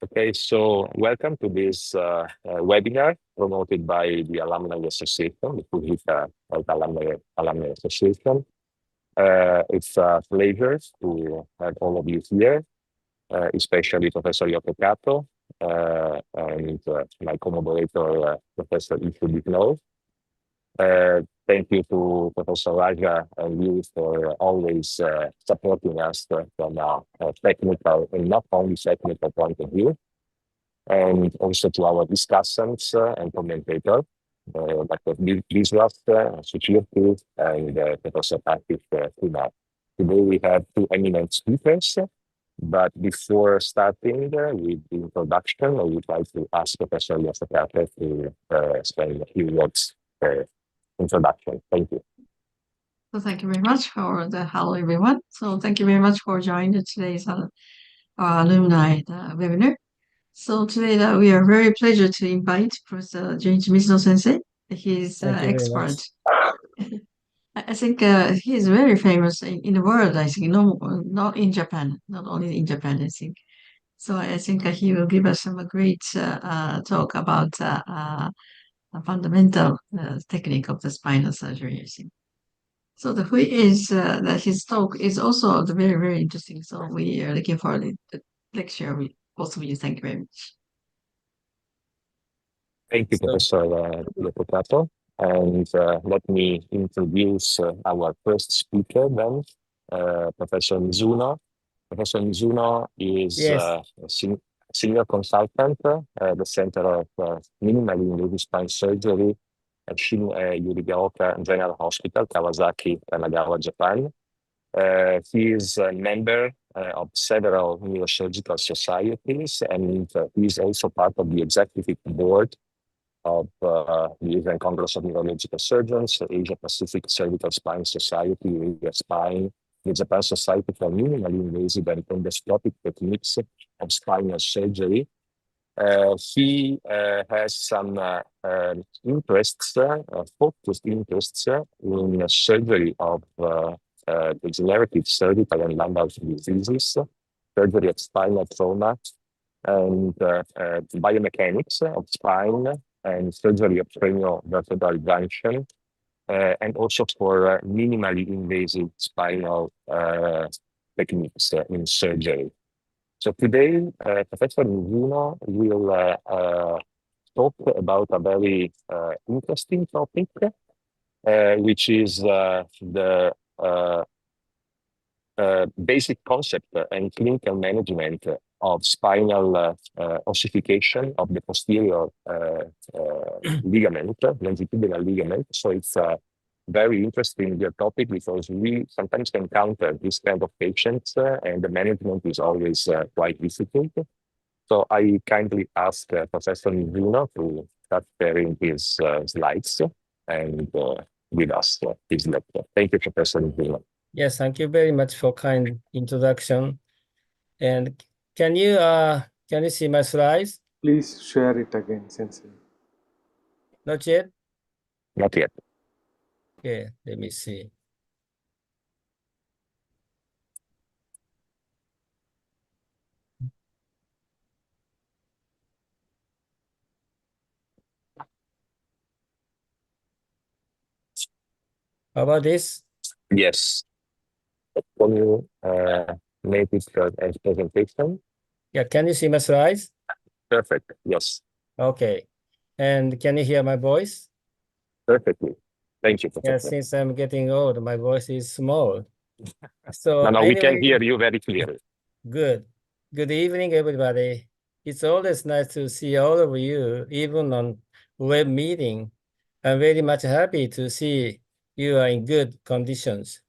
Okay, so welcome to this webinar promoted by the Alumni Association, the FHU Alumni Association. It's a pleasure to have all of you here, especially Professor Yoko and my co-moderator, Professor 𝑇𝘰𝑝𝘪𝑐. Thank you to Professor Raja and you for always supporting us from a technical and not only technical point of view, and also to our discussants and commentators, Dr. Biswas, Suchirti, and Professor Patrick Kumar. Today we have two eminent speakers, but before starting with the introduction, I would like to ask Professor Yasukata to spend a few words introduction. Thank you. So thank you very much for the hello everyone. So thank you very much for joining today's alumni webinar. So today we are very pleased to invite Professor Junichi Mizuno Sensei. He's expert. I think he is very famous in the world. I think not in Japan, not only in Japan. I think so. I think he will give us some great talk about a fundamental technique of the spinal surgery, I think. So his talk is also very, very interesting. So we are looking forward to the lecture with both of you. Thank you very much. Thank you, Professor Yoko. And let me introduce our first speaker then, Professor Mizuno. Professor Mizuno is a senior consultant at the Center of Minimally Invasive Spine Surgery at Shin-Yurigaoka General Hospital, Kawasaki, Kanagawa, Japan. He is a member of several neurosurgical societies, and he is also part of the executive board of the Asian Congress of Neurological Surgeons, Asia Pacific Cervical Spine Society, Asia Spine, the Japan Society for Minimally Invasive and Endoscopic Techniques of Spinal Surgery. He has some focused interests in surgery of degenerative cervical and lumbar diseases, surgery of spinal trauma, and biomechanics of spine, and surgery of craniovertebral junction, and also for minimally invasive spinal techniques in surgery. So today, Professor Mizuno will talk about a very interesting topic, which is the basic concept and clinical management of spinal ossification of the posterior ligament, longitudinal ligament. So it's a very interesting topic because we sometimes encounter this kind of patients and the management is always quite difficult. So I kindly ask Professor Mizuno to start sharing his slides and with us his lecture. Thank you, Professor Mizuno. Yes, thank you very much for kind introduction. And can you see my slides? Please share it again, Sensei. Not yet? Not yet. Okay, let me see. How about this? Yes. Can you make it as presentation? Yeah, can you see my slides? Perfect. Yes. Okay. And can you hear my voice? Perfectly. Thank you, Professor. Yeah, since I'm getting old, my voice is small. So no, anyway, we can hear you very clearly. Good. Good evening, everybody. It's always nice to see all of you, even on web meeting. I'm very much happy to see you are in good conditions.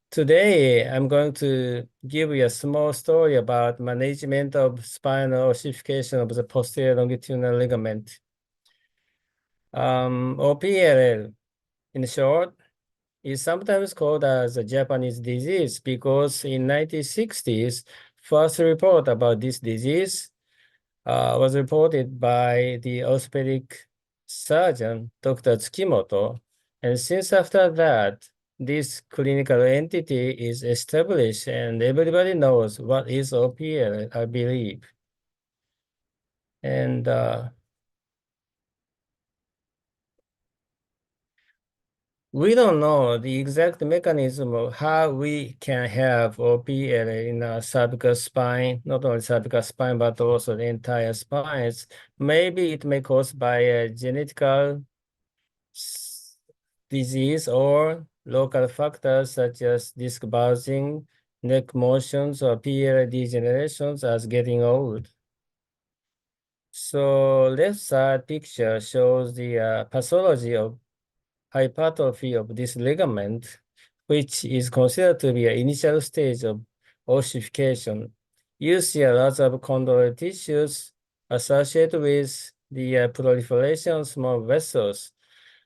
Today, I'm going to give you a small story about management of spinal ossification of the posterior longitudinal ligament. 𝑃𝑟𝑜𝑓, in short, is sometimes called as a Japanese disease because in 1960s, first report about this disease was reported by the orthopedic surgeon, Dr. 𝑇𝘰𝑝𝘪𝑐, and since after that, this clinical entity is established and everybody knows what is OPL, I believe. And we don't know the exact mechanism of how we can have OPL in a cervical spine, not only cervical spine, but also the entire spines. Maybe it may cause by a genetical disease or local factors such as disc bulging, neck motions, or PL degenerations as getting old. So left side picture shows the pathology of hypertrophy of this ligament, which is considered to be an initial stage of ossification. You see a lot of chondral tissues associated with the proliferation of small vessels.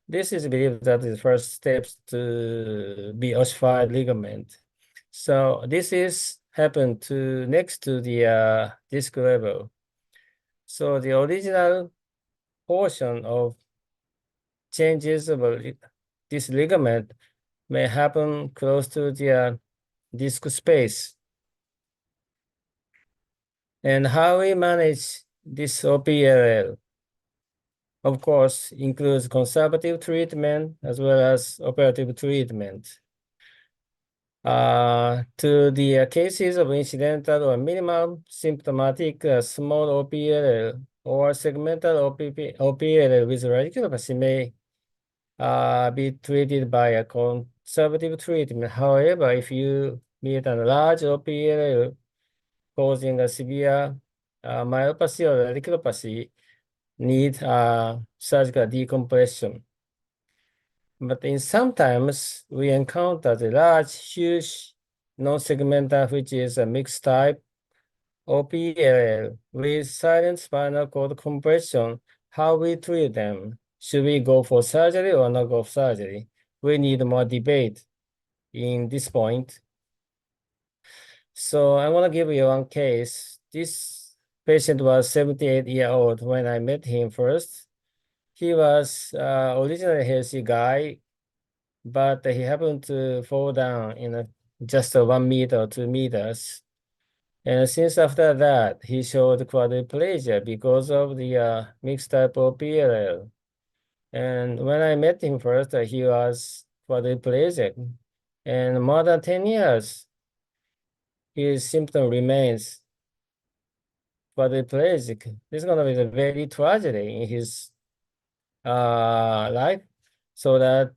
This is believed that the first steps to be ossified ligament. So this is happened to next to the disc level. So the original portion of changes of this ligament may happen close to the disc space. And how we manage this OPLL, of course, includes conservative treatment as well as operative treatment. To the cases of incidental or minimal symptomatic small OPLL or segmental OPLL with radiculopathy may be treated by a conservative treatment. However, if you meet a large OPLL causing a severe myopathy or radiculopathy, need surgical decompression. But sometimes we encounter the large, huge non-segmental, which is a mixed type OPLL with silent spinal cord compression. How we treat them? Should we go for surgery or not go for surgery? We need more debate in this point. So I want to give you one case. This patient was 78-year-old when I met him first. He was originally a healthy guy, but he happened to fall down in just 1 meter or 2 meters. And since after that, he showed quadriplegia because of the mixed type of PLL. And when I met him first, he was quadriplegic. And more than 10 years, his symptom remains quadriplegic. This is going to be a very tragedy in his life. So that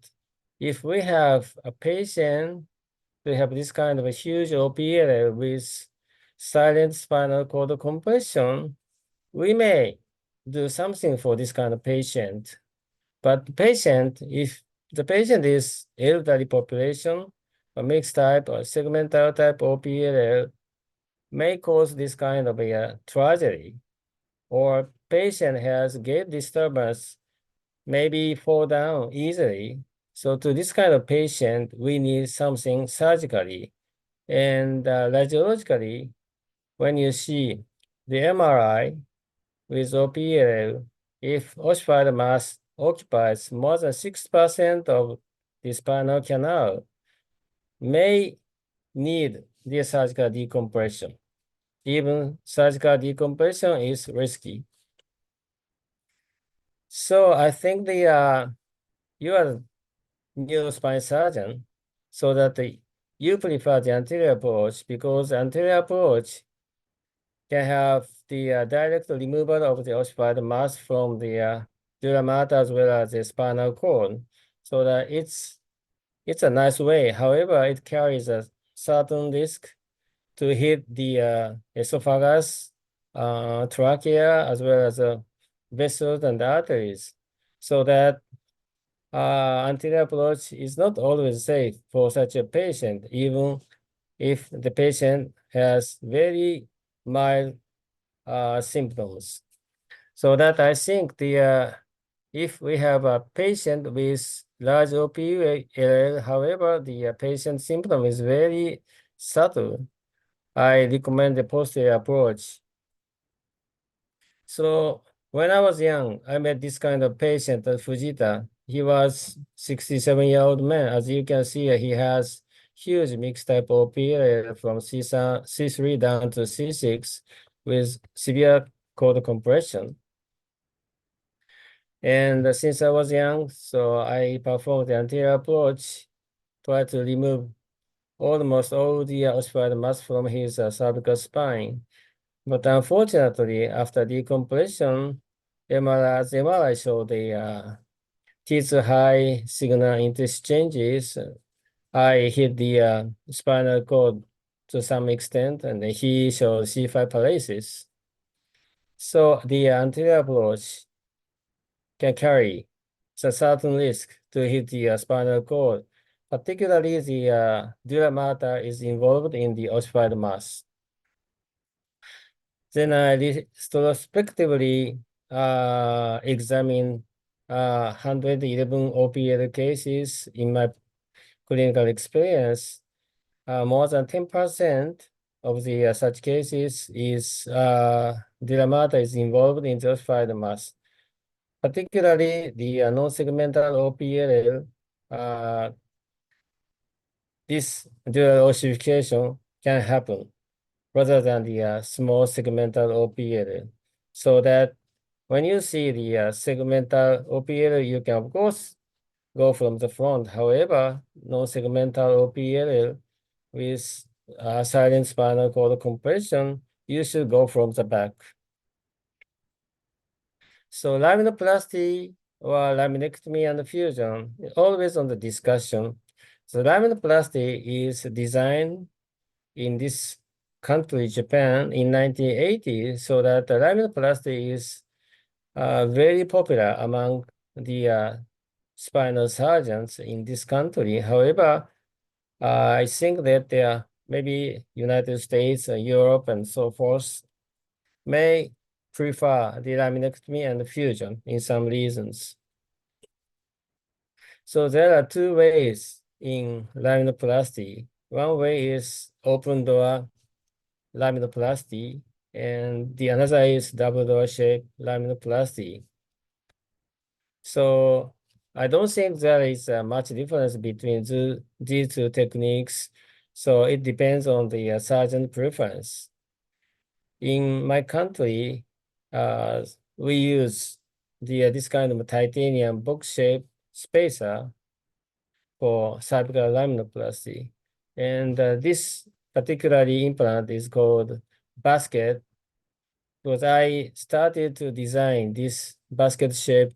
if we have a patient, they have this kind of a huge OPL with silent spinal cord compression, we may do something for this kind of patient. But if the patient is elderly population, a mixed type or segmental type OPL may cause this kind of a tragedy. Or patient has gait disturbance, maybe fall down easily. So to this kind of patient, we need something surgically. And radiologically, when you see the MRI with OPL, if ossified mass occupies more than 6% of the spinal canal, may need the surgical decompression. Even surgical decompression is risky. So I think you are a neurospine surgeon, so that you prefer the anterior approach because anterior approach can have the direct removal of the ossified mass from the dura mater as well as the spinal cord, so that it's a nice way. However, it carries a certain risk to hit the esophagus, trachea, as well as vessels and arteries, so that anterior approach is not always safe for such a patient, even if the patient has very mild symptoms. So that I think if we have a patient with large OPL, however, the patient symptom is very subtle, I recommend the posterior approach. So when I was young, I met this kind of patient at Fujita. He was 67-year-old man. As you can see, he has huge mixed type OPL from C3 down to C6 with severe cord compression. And since I was young, so I performed the anterior approach, try to remove almost all the ossified mass from his cervical spine. But unfortunately, after decompression, MRI showed the T2 high signal interchanges. I hit the spinal cord to some extent, and he showed C5 paralysis. So the anterior approach can carry a certain risk to hit the spinal cord, particularly the dura mater is involved in the ossified mass. Then I retrospectively examine 111 OPL cases in my clinical experience. More than 10% of the such cases is dura mater is involved in the ossified mass. Particularly the non-segmental OPL, this dual ossification can happen rather than the small segmental OPL. So that when you see the segmental OPL, you can of course go from the front. However, non-segmental OPL with silent spinal cord compression, you should go from the back. So laminoplasty or laminectomy and fusion is always on the discussion. So laminoplasty is designed in this country, Japan, in 1980, so that the laminoplasty is very popular among the spinal surgeons in this country. However, I think that there maybe United States, Europe, and so forth may prefer the laminectomy and fusion in some reasons. So there are two ways in laminoplasty. One way is open door laminoplasty, and the another is double door shape laminoplasty. So I don't think there is much difference between these two techniques. So it depends on the surgeon preference. In my country, we use this kind of titanium box-shaped spacer for cervical laminoplasty. And this particularly implant is called basket, because I started to design this basket-shaped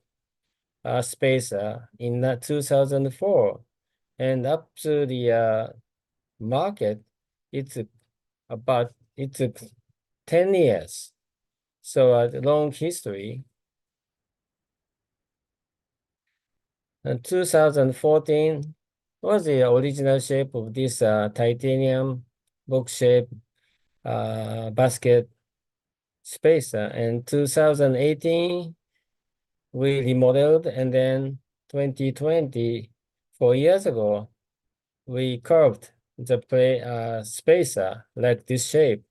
spacer in 2004. And up to the market, it took 10 years. So a long history. And 2014 was the original shape of this titanium box-shaped basket spacer. And 2018, we remodeled, and then 2020, 4 years ago, we curved the spacer like this shape.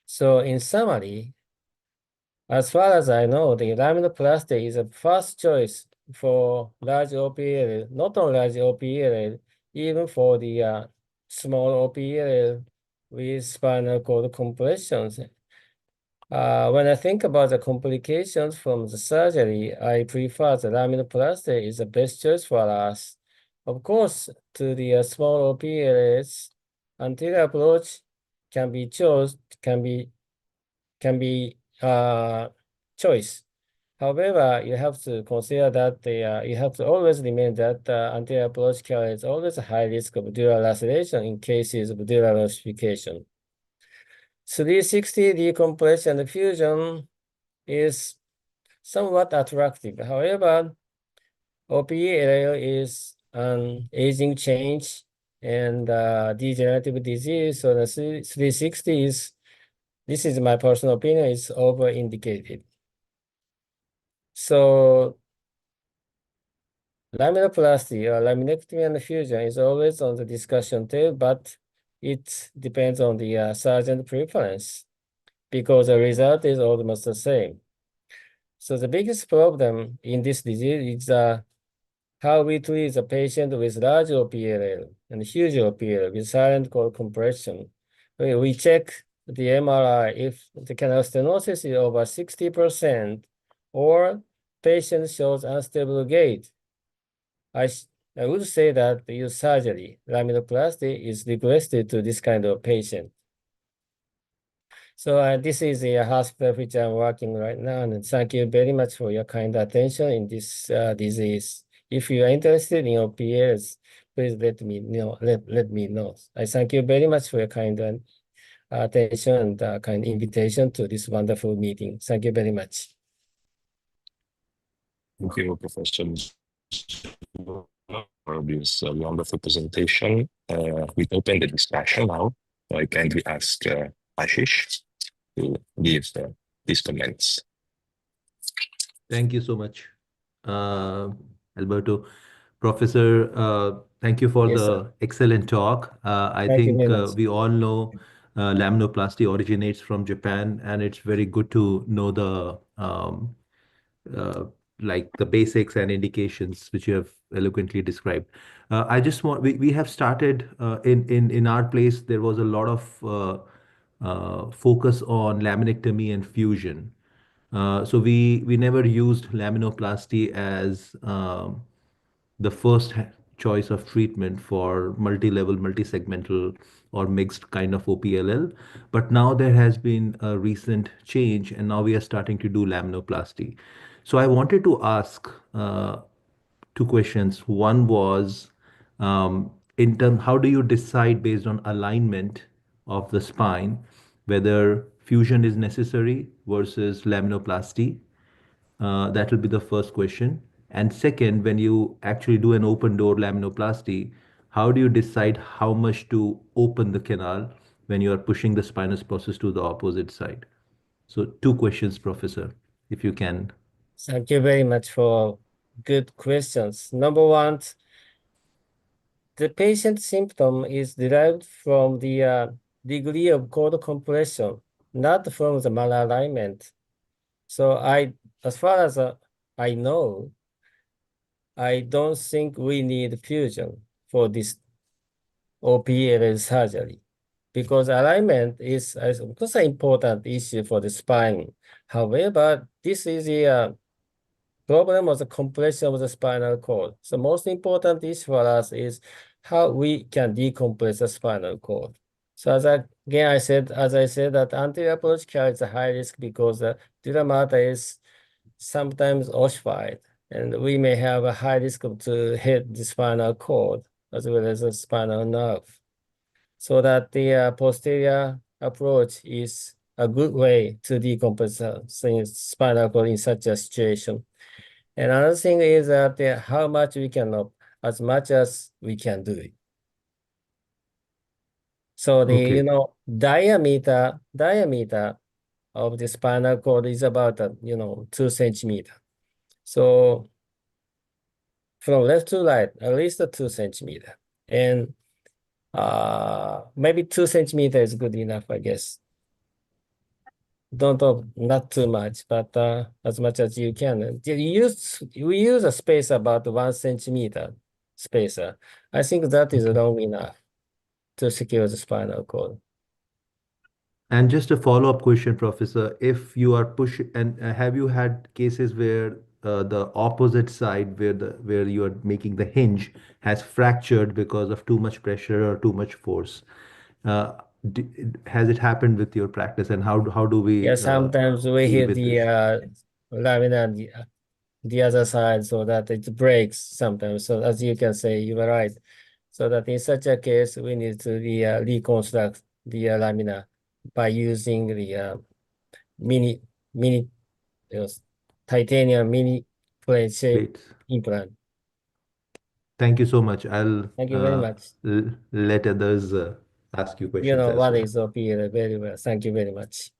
So in summary, as far as I know, the laminoplasty is a first choice for large OPL, not only large OPL, even for the small OPL with spinal cord compressions. When I think about the complications from the surgery, I prefer the laminoplasty is the best choice for us. Of course, to the small OPLs, anterior approach can be choice. However, you have to consider that you have to always remember that anterior approach carries always a high risk of dural laceration in cases of dural ossification. 360 decompression and fusion is somewhat attractive. However, OPEL is an aging change and degenerative disease. So the 360 is, this is my personal opinion, is over-indicated. So laminoplasty or laminectomy and fusion is always on the discussion table, but it depends on the surgeon preference because the result is almost the same. So the biggest problem in this disease is how we treat the patient with large OPLL and huge OPL with silent cord compression. We check the MRI if the canal stenosis is over 60% or patient shows unstable gait. I would say that use surgery. Laminoplasty is requested to this kind of patient. So this is a hospital which I'm working right now, and thank you very much for your kind attention in this disease. If you are interested in your peers, please let me know. Let me know. I thank you very much for your kind attention and kind invitation to this wonderful meeting. Thank you very much. Thank you, Professor, for this wonderful presentation. We open the discussion now. So I kindly ask Ashish to give his comments. Thank you so much, Alberto. Professor, thank you for Yes, the sir. excellent talk. I Thank you think very much. we all know laminoplasty originates from Japan, and it's very good to know the like the basics and indications which you have eloquently described. I just want we have started in our place. There was a lot of focus on laminectomy and fusion. So we never used laminoplasty as the first choice of treatment for multi-level, multi-segmental or mixed kind of OPLL. But now there has been a recent change, and now we are starting to do laminoplasty. So I wanted to ask two questions. One was in terms, how do you decide based on alignment of the spine whether fusion is necessary versus laminoplasty? That will be the first question. And second, when you actually do an open door laminoplasty, how do you decide how much to open the canal when you are pushing the spinous process to the opposite side? So two questions, Professor, if you can. Thank you very much for good questions. Number one, the patient symptom is derived from the degree of cord compression, not from the malalignment. So as far as I know, I don't think we need fusion for this OPLL surgery because alignment is of course an important issue for the spine. However, this is a problem of the compression of the spinal cord. So most important issue for us is how we can decompress the spinal cord. So as I said that anterior approach carries a high risk because the dura mater is sometimes ossified, and we may have a high risk to hit the spinal cord as well as the spinal nerve. So that the posterior approach is a good way to decompress the spinal cord in such a situation. And another thing is that how much we can up, as much as we can do it. So the Okay. diameter of the spinal cord is about 2 centimeters. So from left to right, at least 2 centimeters. And maybe 2 centimeters is good enough, I guess. Not too much, but as much as you can. We use a space about 1 centimeter spacer. I think that is long enough to secure the spinal cord. And just a follow-up question, Professor. If you are pushing, and have you had cases where the opposite side, where you are making the hinge, has fractured because of too much pressure or too much force? Has it happened with your practice, and how do we Yeah, sometimes we deal hit with the this? lamina the other side so that it breaks sometimes. So as you can say, you are right. So that in such a case, we need to reconstruct the lamina by using the mini titanium mini plate shape Please. implant. Thank you so much. I'll Thank you very much. let others ask you You questions know as what well. is OPL very well. Thank you very much.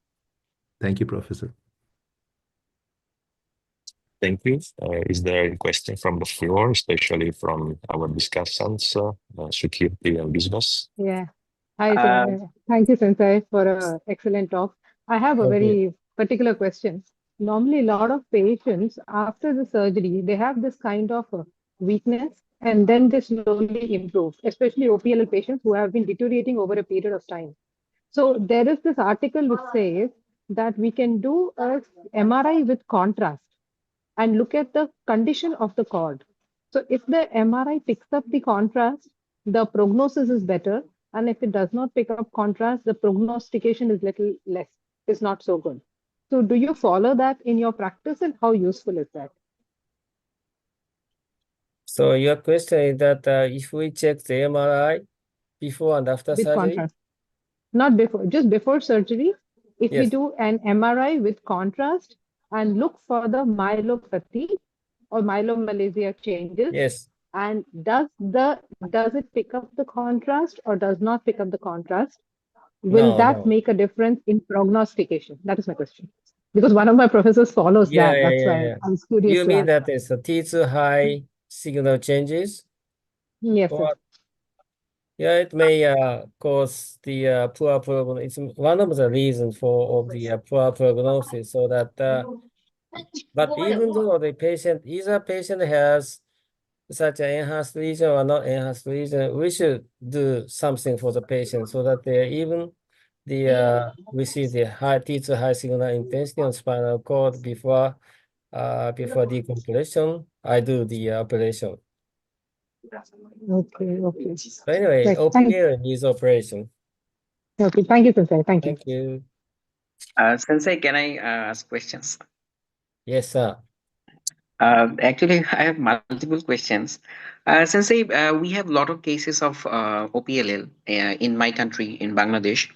Thank you, Professor. Thank you. Is there a question from the floor, especially from our discussants, security and business? Yeah. Hi, sir. Thank you, Sensei, for an excellent talk. I have a Thank you. very particular question. Normally, a lot of patients after the surgery, they have this kind of weakness and then they slowly improve, especially OPLL patients who have been deteriorating over a period of time. So there is this article which says that we can do a MRI with contrast and look at the condition of the cord. So if the MRI picks up the contrast, the prognosis is better. And if it does not pick up contrast, the prognostication is little less, is not so good. So do you follow that in your practice, and how useful is that? So your question is that if we check the MRI before and after With surgery? contrast. Not before, just before surgery. If we Yes. do an MRI with contrast and look for the myelopathy or myelomalacia changes, Yes. and does it pick up the contrast or does not pick up the contrast? Will No, that no. make a difference in prognostication? That is my question. Because one of my professors follows that. That's why I was curious You to mean ask. that it's a T2 high signal changes? Yes, sir. Or yeah, it may cause the poor prognosis. It's one of the reasons for of the poor prognosis. So that, but even though the patient, either patient has such an enhanced lesion or not enhanced lesion, we should do something for the patient so that they even we see the high T2 high signal intensity on spinal cord before decompression. I do the operation. Okay, okay. But anyway, Right. Thank OPL needs operation. Okay, thank you, Sensei. Thank you. Thank you. Sensei, can I ask questions? Yes, sir. Actually, I have multiple questions. Sensei, we have a lot of cases of OPLL in my country, in Bangladesh.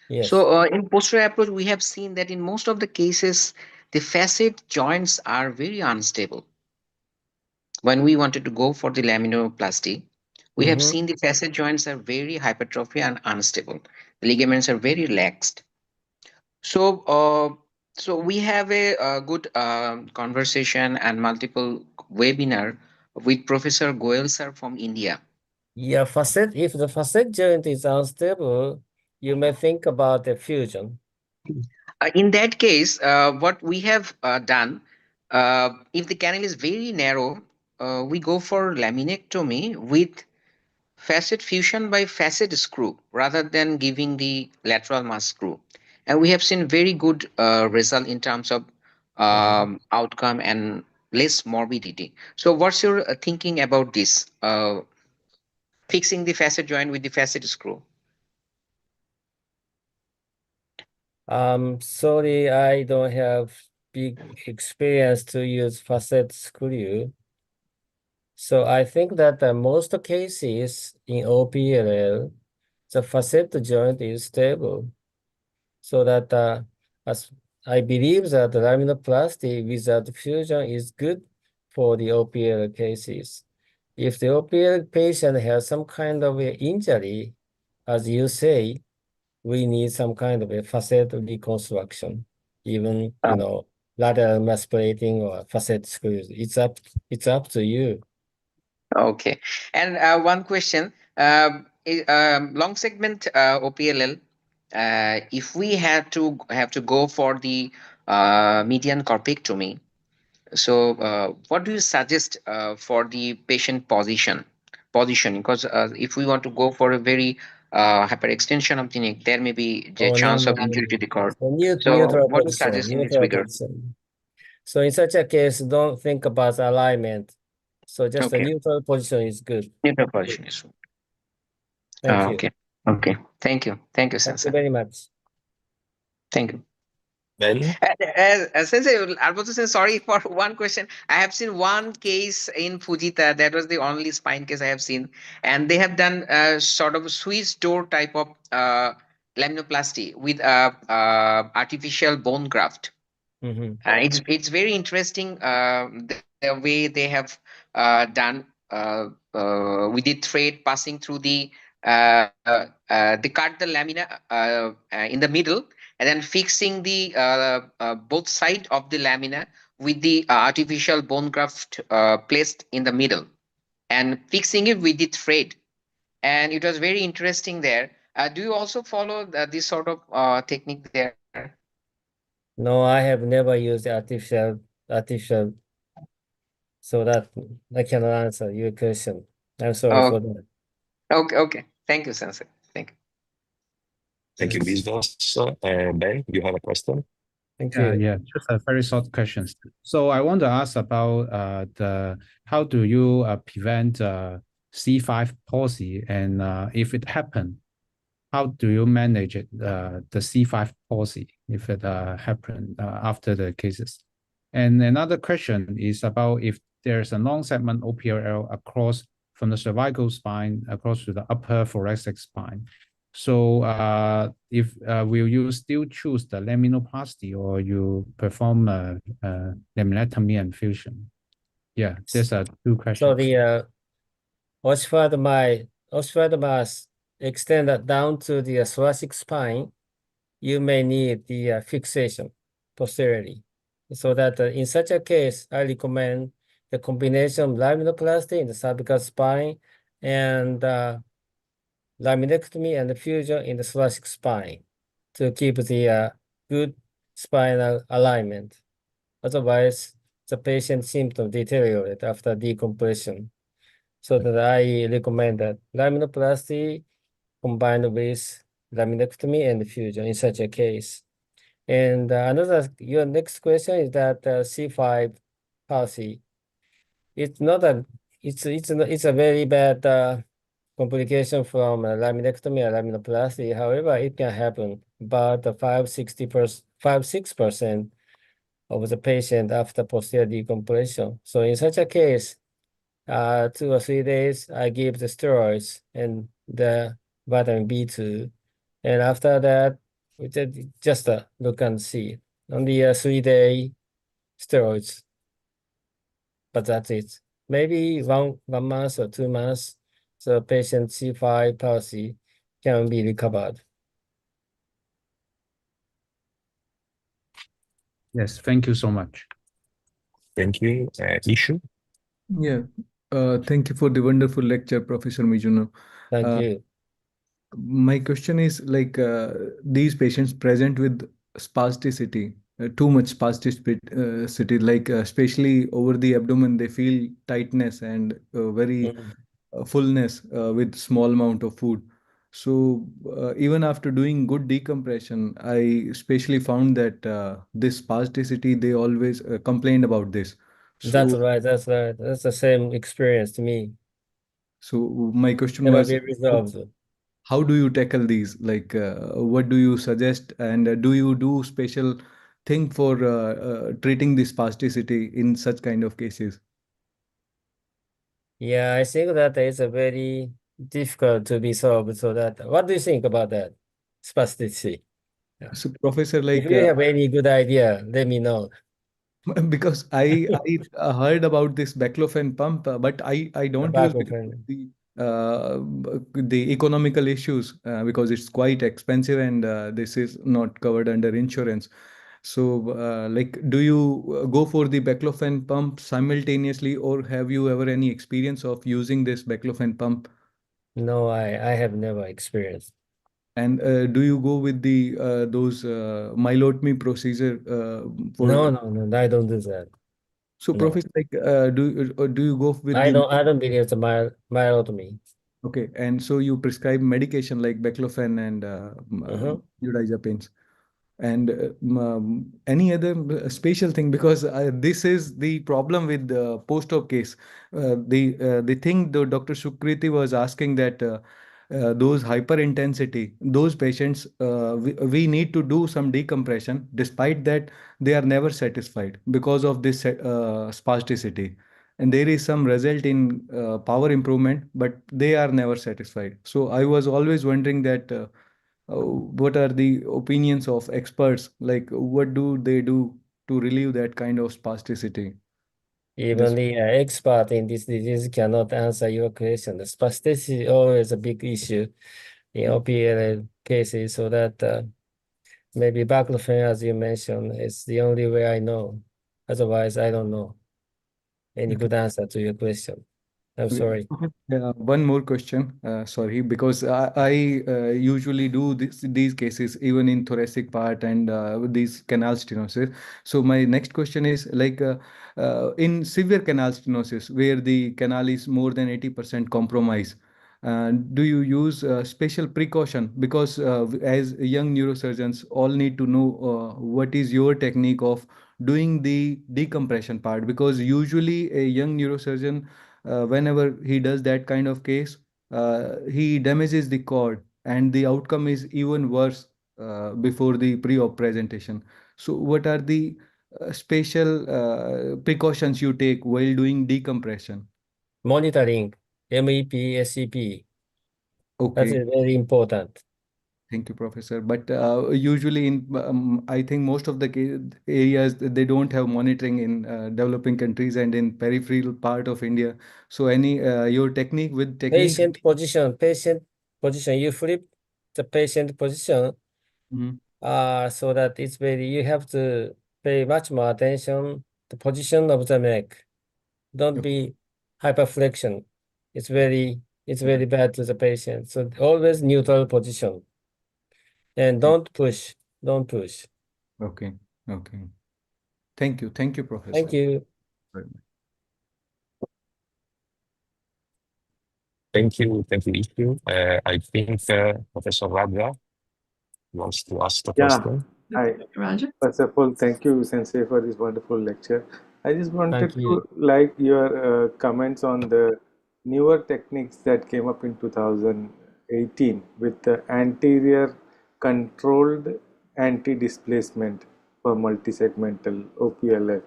Yes. So in posterior approach, we have seen that in most of the cases, the facet joints are very unstable. When we wanted to go for the laminoplasty, we have seen the facet joints are very hypertrophy and unstable. The ligaments are very laxed. So, so we have a good conversation and multiple webinar with Professor Goel sir from India. Yeah, if the facet joint is unstable, you may think about the fusion. In that case, what we have done, if the canal is very narrow, we go for laminectomy with facet fusion by facet screw rather than giving the lateral mass screw. And we have seen very good result in terms of outcome and less morbidity. So what's your thinking about this? Fixing the facet joint with the facet screw. Sorry, I don't have big experience to use facet screw. So I think that most cases in OPLL, the facet joint is stable. So that as I believe that the laminoplasty without fusion is good for the OPL cases. If the OPL patient has some kind of a injury, as you say, we need some kind of a facet reconstruction, even lateral mass plating or facet screws. It's up to you. Okay. And one question, long segment OPLL, if we have to go for the median corpectomy, so what do you suggest for the patient positioning? Because if we want to go for a very hyperextension of the neck, there may be a Oh, chance no, of injury to the cord. So So neutral what do you position, suggest in this regard? So in such a case, don't think about alignment. So just a Okay. neutral position is good. Neutral position is Thank you. okay. Okay. Thank you. Thank you, Thank you Sensei. very much. Thank you. Ben? Sensei, I was saying sorry for one question. I have seen one case in Fujita. That was the only spine case I have seen, and they have done sort of a Swiss door type of laminoplasty with artificial bone graft. It's very interesting the way they have done with the thread passing through they cut the lamina in the middle and then fixing the both side of the lamina with the artificial bone graft placed in the middle and fixing it with the thread. And it was very interesting there. Do you also follow this sort of technique there? No, I have never used artificial, so that I cannot answer your question. I'm sorry for that. Okay. Thank you, Sensei. Thank you. Thank you, business. Ben, you have a question? Thank you. Yeah, just a very short question. So I want to ask about how do you prevent C5 palsy, and if it happens, how do you manage it, the C5 palsy if it happen after the cases? And another question is about if there's a long segment OPLL across from the cervical spine across to the upper thoracic spine. So if will you still choose the laminoplasty or you perform laminectomy and fusion? Yeah, there's two questions. So the osteodermis extended down to the thoracic spine, you may need the fixation posteriorly. So that in such a case, I recommend the combination of laminoplasty in the cervical spine and laminectomy and fusion in the thoracic spine to keep the good spinal alignment. Otherwise, the patient symptoms deteriorate after decompression. So that I recommend that laminoplasty combined with laminectomy and fusion in such a case. And your next question is that C5 palsy. It's not a, it's a very bad complication from laminectomy or laminoplasty. However, it can happen about 5-6% of the patient after posterior decompression. So in such a case, 2 or 3 days, I give the steroids and the vitamin B2. And after that, we just look and see. Only 3-day steroids. But that's it. Maybe one month or 2 months, the patient C5 palsy can be recovered. Yes, thank you so much. Thank you. Issue? Yeah. Thank you for the wonderful lecture, Professor Mizuno. Thank you. My question is like these patients present with spasticity, too much spasticity, like especially over the abdomen, they feel tightness and very fullness with small amount of food. So even after doing good decompression, I especially found that this spasticity, they always complained about this. That's So, right. That's right. That's the same experience to me. so my question Never was, be resolved. how do you tackle these? Like, what do you suggest? And do you do special thing for treating this spasticity in such kind of cases? Yeah, I think that is a very difficult to be solved. So that, what do you think about that spasticity? Yeah. So, Professor, If like, you have any good idea, let me know. because I heard about this baclofen pump, but I don't use because Baclofen. the economical issues because it's quite expensive and this is not covered under insurance. So, like, do you go for the baclofen pump simultaneously, or have you ever any experience of using this baclofen pump? No, I have never experienced. And do you go with the those mylotomy procedure for? No, I don't do that. So, No. Professor, like, do you go with I the? don't believe it's a myotomy. Okay, and so you prescribe medication like baclofen and benzodiazepines, and any other special thing, because this is the problem with the post-op case. The thing the Dr. Sukriti was asking that those hyperintensity, those patients, we need to do some decompression. Despite that, they are never satisfied because of this spasticity, and there is some result in power improvement, but they are never satisfied. So I was always wondering that. What are the opinions of experts? Like, what do they do to relieve that kind of spasticity? Even the expert in this disease cannot answer your question. The spasticity is always a big issue in OPLL cases, so that maybe baclofen, as you mentioned, is the only way I know. Otherwise, I don't know any good answer to your question. I'm sorry. One more question. Sorry, because I usually do these cases even in thoracic part and these canal stenosis. So my next question is like in severe canal stenosis where the canal is more than 80% compromised. Do you use special precaution? Because as young neurosurgeons, all need to know what is your technique of doing the decompression part. Because usually a young neurosurgeon, whenever he does that kind of case, he damages the cord, and the outcome is even worse before the pre-op presentation. So, what are the special precautions you take while doing decompression? Monitoring, MEP, SCP. That Okay. is very important. Thank you, Professor. But usually, I think most of the areas they don't have monitoring in developing countries and in peripheral part of India. So, any your technique with techniques? Patient position. You flip the patient position, Mhm. so that it's very. You have to pay much more attention the position of the neck. Don't be hyperflexion. It's very bad to the patient. So always neutral position. And don't push. Don't push. Okay. Okay. Thank you. Thank you, Professor. Thank you. Very much. Thank you, Ishu. I think Professor Raja wants to ask the Yeah, question. hi. Roger. First of all, thank you, Sensei, for this wonderful lecture. I just wanted Thank you. to like your comments on the newer techniques that came up in 2018 with the anterior controlled anti-displacement for multisegmental OPLL.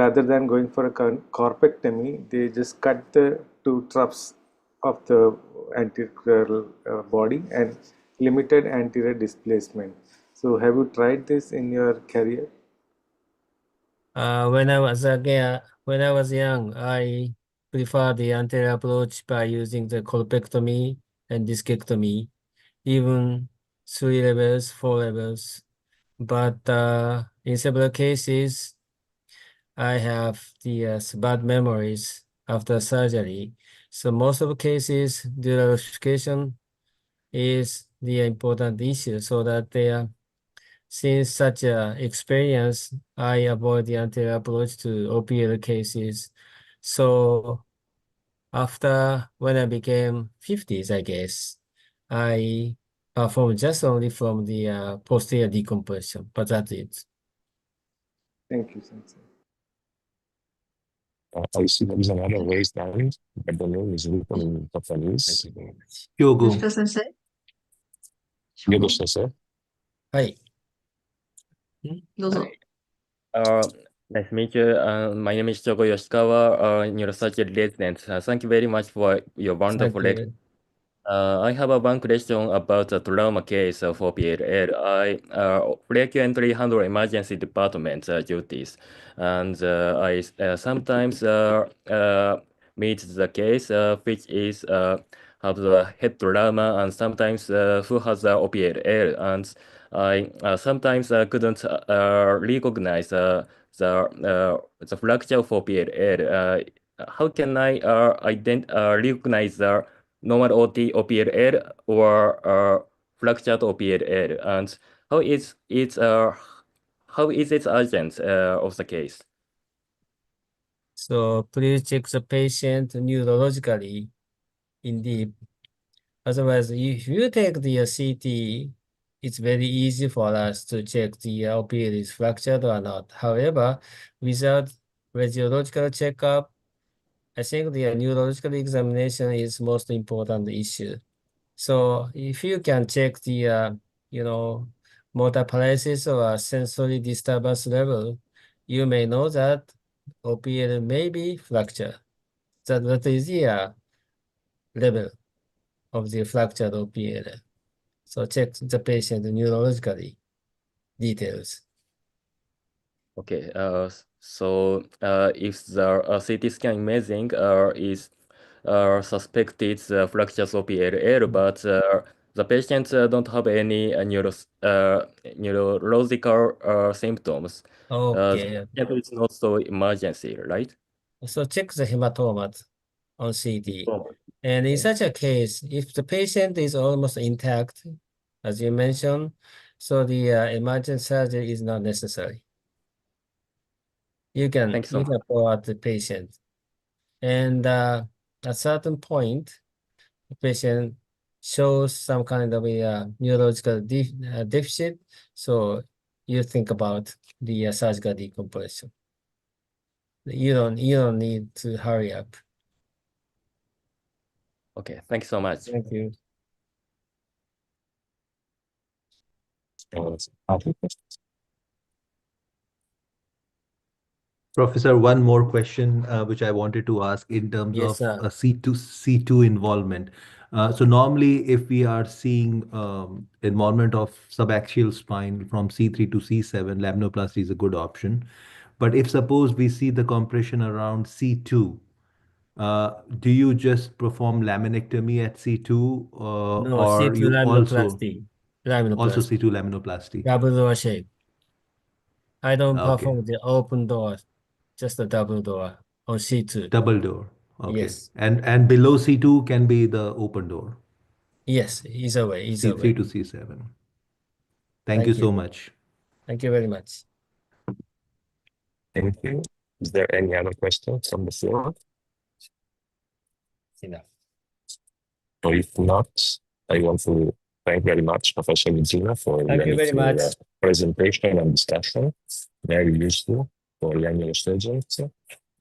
Rather than going for a corpectomy, they just cut the two troughs of the anterior body and limited anterior displacement. So, have you tried this in your career? When I was young, I prefer the anterior approach by using the colpectomy and discectomy, even 3 levels, 4 levels. But in several cases, I have the bad memories after surgery. So most of the cases, derivacation is the important issue, so that since such a experience, I avoid the anterior approach to OPL cases. So when I became 50s, I guess, I performed just only from the posterior decompression, but that's it. Thank you, Sensei. I see there is another raised hand, but the name is written in Japanese. Hyogo. Yoshika Sensei. Yogo Sensei. Hi. どうぞ。 Nice to meet you. My name is Shogo Yoshikawa, neurosurgery resident. Thank you very much for your wonderful Thank lecture. you. I have one question about the trauma case for PLL. I frequently handle emergency department duties, and I sometimes meet the case which is have the head trauma, and sometimes who has the OPLL, and I sometimes couldn't recognize the fracture for PLL. How can I recognize the normal OPLL or fractured OPLL, and how is it urgent of the case? So please check the patient neurologically in deep. Otherwise, if you take the CT, it's very easy for us to check the OPL is fractured or not. However, without radiological checkup, I think the neurological examination is most important issue. So if you can check the, motor paralysis or sensory disturbance level, you may know that OPL may be fractured. That is the level of the fractured OPL. So check the patient neurologically details. Okay, so if the CT scan imaging is suspected fractures of PLL, but the patients don't have any neurological symptoms. Okay. It's not so emergency, right? So check the hematomas on CT. Oh, And in such a case, if the patient is almost intact, as you mentioned, so the emergent surgery is not necessary. You can Thanks so much. pull out the patient. And at a certain point, the patient shows some kind of a neurological deficit, so you think about the surgical decompression. You don't need to hurry up. Okay, thank you so much. Thank you. Other questions? Professor, one more question which I wanted to ask in terms Yes, of sir. C2 involvement. So normally, if we are seeing involvement of subaxial spine from C3 to C7, laminoplasty is a good option. But if suppose we see the compression around C2, do you just perform laminectomy at C2 No, or C2 you also laminoplasty, C2 laminoplasty? double door shape. I don't Okay, perform the open door, just a double door on C2. double door. Okay, Yes, and below C2 can be the open door. yes, either way, either C3 way. to C7. Thank you so much. Thank you very much. Thank you. Is there any other questions from the floor? Enough. Or if not, I want to thank very much Professor Mizuno for Thank you very your much. presentation and discussion. Very useful for young neurosurgeons.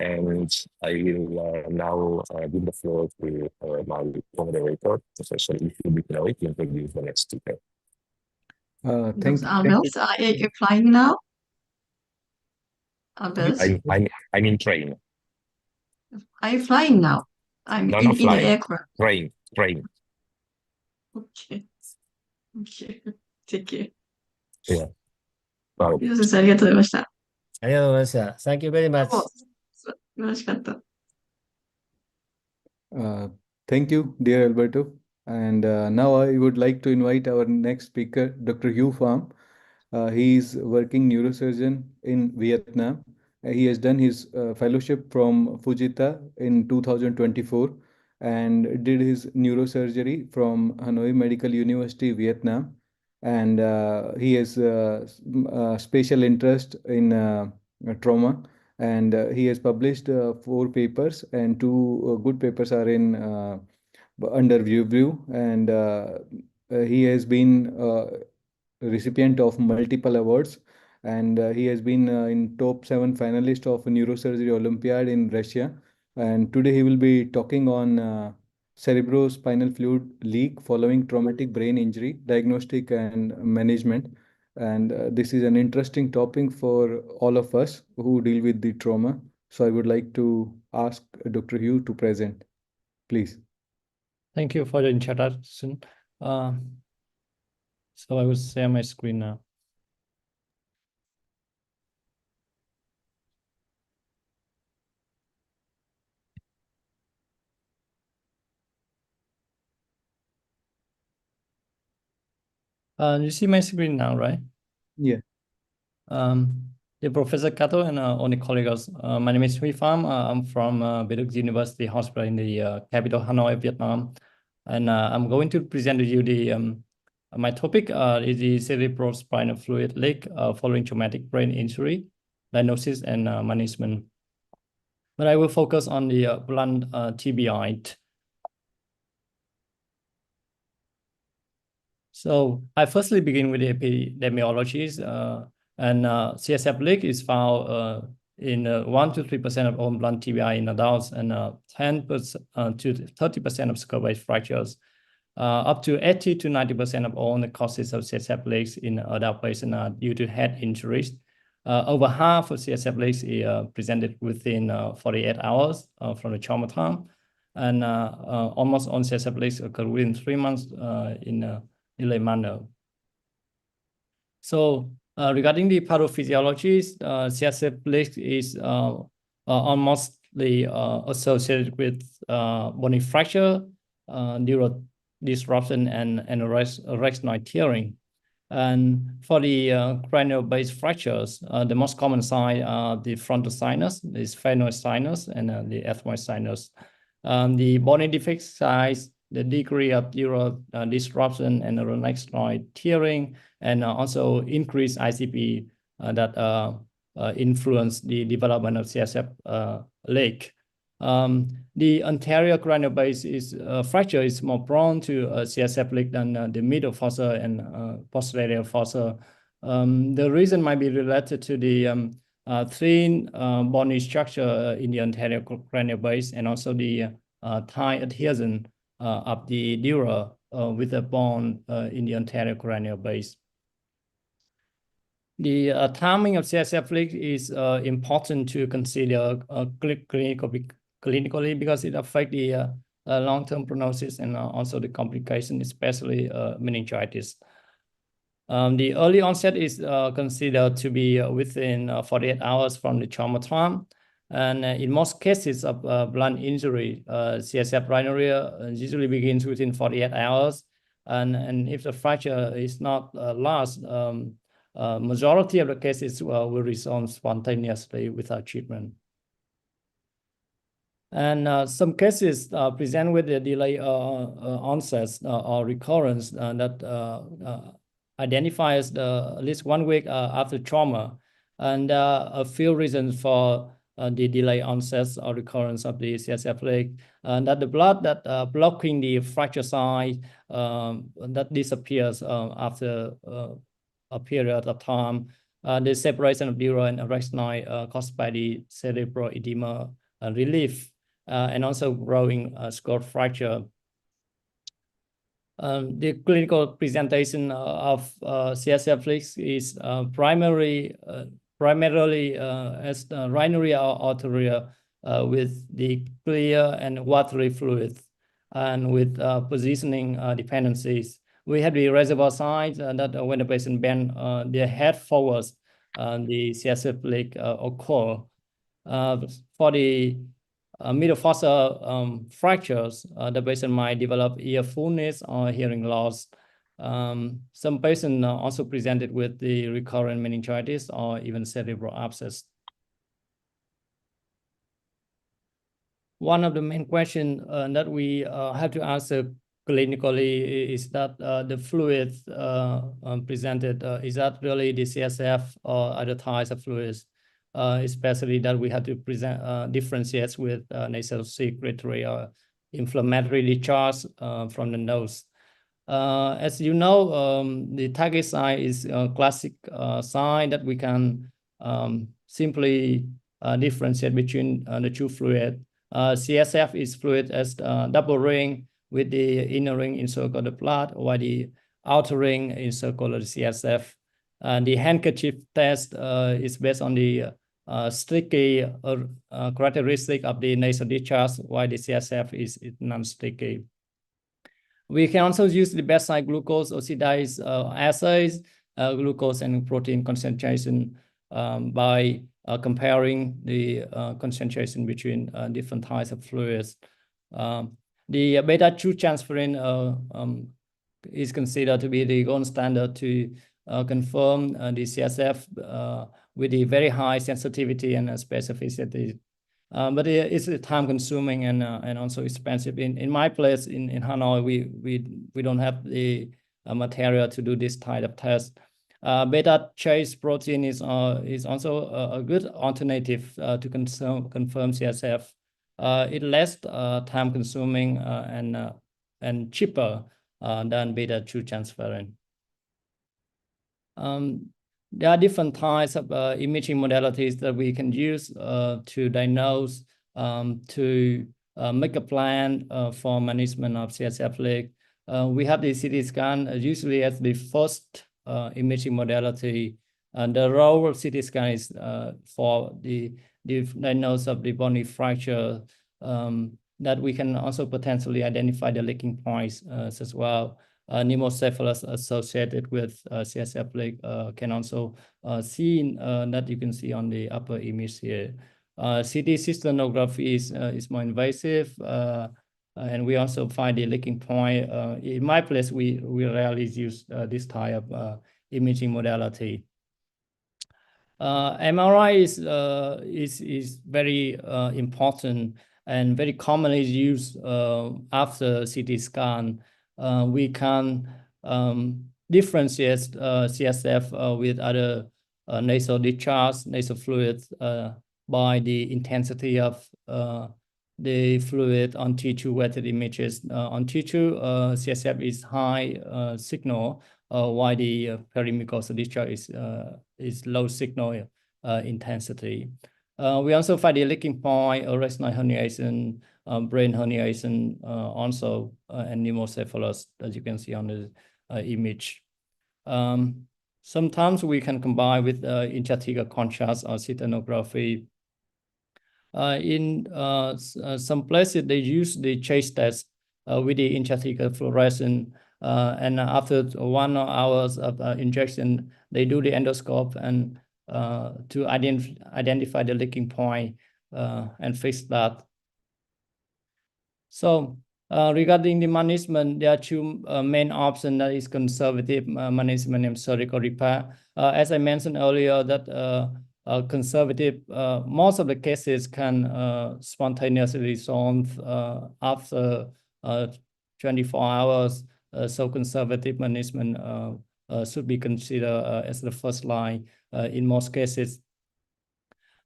And I will now give the floor to my moderator, Professor 𝑇𝘰𝑝𝘪𝑐, to introduce the next speaker. Thank Dr. Albers, are you flying now? Albers, I'm in train. are you flying now? I'm No, in not the flying. aircraft. Train. Okay. Okay. Take care. Yeah. Wow. ゆう先生、ありがとうございました。ありがとうございました。Thank you very どう much. も、素晴らしかった。Thank you, dear Alberto. And now I would like to invite our next speaker, Dr. Hugh Pham. He is working neurosurgeon in Vietnam. He has done his fellowship from Fujita in 2024 and did his neurosurgery from Hanoi Medical University, Vietnam. And he has special interest in trauma. And he has published 4 papers, and 2 good papers are in under review. And he has been recipient of multiple awards, and he has been in top 7 finalist of neurosurgery Olympiad in Russia. And today he will be talking on cerebrospinal fluid leak following traumatic brain injury, diagnostic and management. And this is an interesting topic for all of us who deal with the trauma. So I would like to ask Dr. Hugh to present, please. Thank you for the introduction. So I will share my screen now. You see my screen now, right? Yeah. Dear Professor Kato and all the colleagues, my name is Huy Pham. I'm from Viet University Hospital in the capital Hanoi, Vietnam, and I'm going to present to you the my topic is the cerebrospinal fluid leak following traumatic brain injury, diagnosis and management. But I will focus on the blunt TBI. So I firstly begin with the epidemiologies, and CSF leak is found in 1 to 3% of all blunt TBI in adults, and 10% to 30% of skull base fractures. Up to 80 to 90% of all the causes of CSF leaks in adult patients are due to head injuries. Over half of CSF leaks is presented within 48 hours from the trauma time, and almost all CSF leaks occur within 3 months in a delay manner. So regarding the pathophysiology, CSF leak is almost associated with bony fracture, neural disruption, and arachnoid tearing. And for the cranial-based fractures, the most common sign are the frontal sinus, the sphenoid sinus, and the ethmoid sinus. The bony defect size, the degree of neural disruption and arachnoid tearing, and also increased ICP that influence the development of CSF leak. The anterior cranial base is fracture is more prone to CSF leak than the middle fossa and posterior fossa. The reason might be related to the thin bony structure in the anterior cranial base and also the tight adhesion of the dura with the bone in the anterior cranial base. The timing of CSF leak is important to consider clinically because it affects the long-term prognosis and also the complication, especially meningitis. The early onset is considered to be within 48 hours from the trauma time. And in most cases of blunt injury, CSF rhinorrhea usually begins within 48 hours. And if the fracture is not large, majority of the cases will resolve spontaneously without treatment. And some cases present with a delay onset or recurrence that identifies at least 1 week after trauma. And a few reasons for the delay onset or recurrence of the CSF leak, and that the blood that blocking the fracture site that disappears after a period of time. The separation of dura and arachnoid caused by the cerebral edema relief, and also growing skull fracture. The clinical presentation of CSF leaks is primarily as rhinorrhea or arterial with the clear and watery fluid and with positioning dependencies. We have the reservoir side that when the patient bend their head forwards, the CSF leak occur. For the middle fossa fractures, the patient might develop ear fullness or hearing loss. Some patients also presented with the recurrent meningitis or even cerebral abscess. One of the main questions that we have to answer clinically is that the fluid presented, is that really the CSF or other types of fluids? Especially that we have to present differentiate with nasal secretory or inflammatory discharge from the nose. As you know, the target site is a classic sign that we can simply differentiate between the two fluids. CSF is fluid as double ring with the inner ring encircle the blood, while the outer ring encircle the CSF. And the handkerchief test is based on the sticky characteristic of the nasal discharge, while the CSF is non-sticky. We can also use the bedside glucose oxidase assays, glucose and protein concentration by comparing the concentration between different types of fluids. The beta-2 transferrin is considered to be the gold standard to confirm the CSF with a very high sensitivity and specificity. But it's time-consuming and also expensive. In my place in Hanoi, we don't have the material to do this type of test. Beta chase protein is also a good alternative to confirm CSF. It's less time-consuming and cheaper than beta-2 transferrin. There are different types of imaging modalities that we can use to diagnose, to make a plan for management of CSF leak. We have the CT scan usually as the first imaging modality. And the role of CT scan is for the diagnosis of the bony fracture, that we can also potentially identify the leaking points as well. Pneumocephalus associated with CSF leak can also seen that you can see on the upper image here. CT cysternography is more invasive, and we also find the leaking point. In my place, we rarely use this type of imaging modality. MRI is very important and very commonly used after CT scan. We can differentiate CSF with other nasal discharge, nasal fluids by the intensity of the fluid on T2 wetted images. On T2, CSF is high signal, while the perimucosal discharge is low signal intensity. We also find the leaking point, retinoid herniation, brain herniation also, and pneumocephalus, as you can see on the image. Sometimes we can combine with intrathecal contrast or cysternography. In some places, they use the chase test with the intrathecal fluorescence, and after 1 hour of injection, they do the endoscope and to identify the leaking point and fix that. So regarding the management, there are two main options. That is conservative management and surgical repair. As I mentioned earlier, that conservative, most of the cases can spontaneously resolve after 24 hours. So conservative management should be considered as the first line in most cases.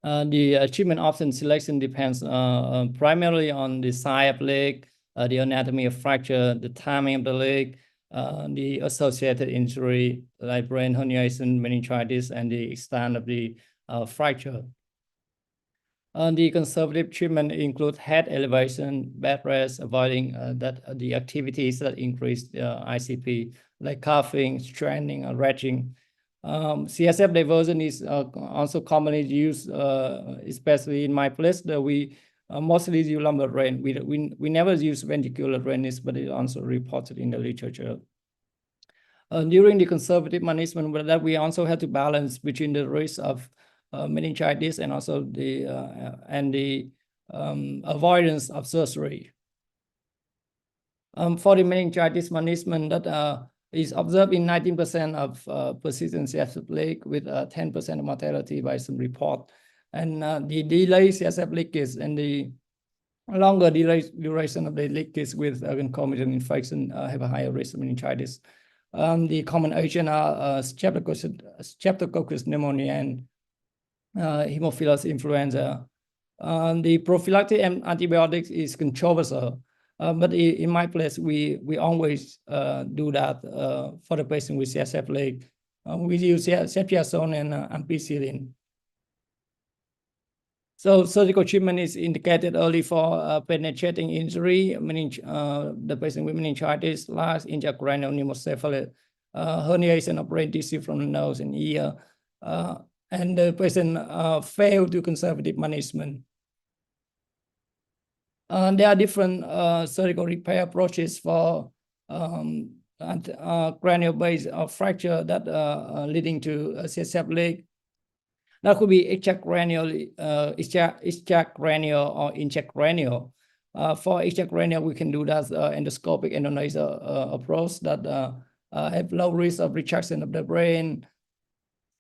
The treatment option selection depends primarily on the size of leg, the anatomy of fracture, the timing of the leg, the associated injury like brain herniation, meningitis, and the extent of the fracture. The conservative treatment includes head elevation, bed rest, avoiding the activities that increase ICP, like coughing, straining, or retching. CSF diversion is also commonly used, especially in my place that we mostly use lumbar drain. We never use ventricular drainage, but it's also reported in the literature. During the conservative management, that we also have to balance between the risk of meningitis and also the avoidance of surgery. For the meningitis management, that is observed in 19% of persistent CSF leak with 10% of mortality by some report. And the delayed CSF leakage and the longer duration of the leakage with concomitant infection have a higher risk of meningitis. The common agent are Streptococcus pneumoniae and Haemophilus influenza. The prophylactic antibiotics is controversial. But in my place, we always do that for the patient with CSF leak. We use ceftriaxone and ampicillin. So surgical treatment is indicated early for penetrating injury, meaning the patient with meningitis, large intracranial pneumocephalus, herniation of brain tissue from the nose and ear, and the patient failed to conservative management. There are different surgical repair approaches for cranial-based fracture that leading to CSF leak. That could be extracranial or intracranial. For extracranial, we can do that endoscopic endonasal approach that have low risk of retraction of the brain.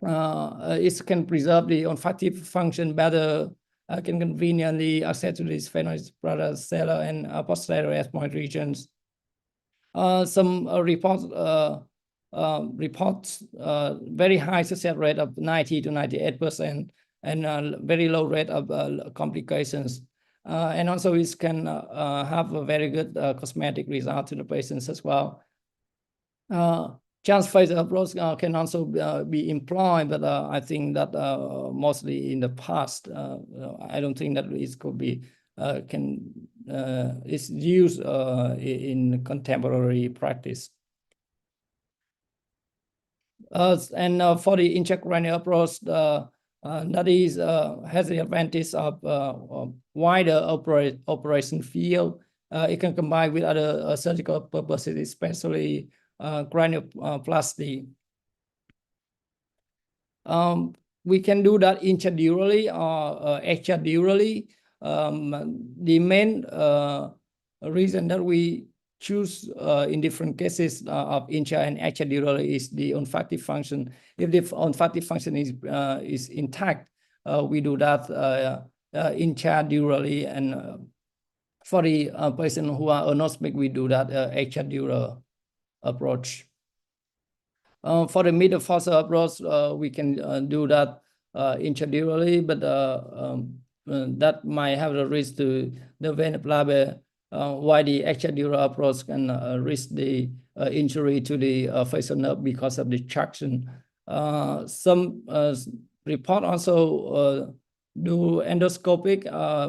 It can preserve the olfactive function better. Can conveniently access to these sphenoid cellar and posterior ethmoid regions. Some reports very high success rate of 90 to 98% and very low rate of complications. And also it can have a very good cosmetic result to the patients as well. Chance-phase approach can also be employed, but I think that mostly in the past, I don't think that it could be is used in contemporary practice. And for the intracranial approach, that is has the advantage of wider operation field. It can combine with other surgical purposes, especially cranioplasty. We can do that intradurally or extradurally. The main reason that we choose in different cases of intra and extradural is the olfactive function. If the olfactive function is intact, we do that intradurally, and for the patient who are anosmic, we do that extradural approach. For the metatarsal approach, we can do that intradurally, but that might have a risk to the vein blabber, why the extradural approach can risk the injury to the facial nerve because of the traction. Some report also do endoscopic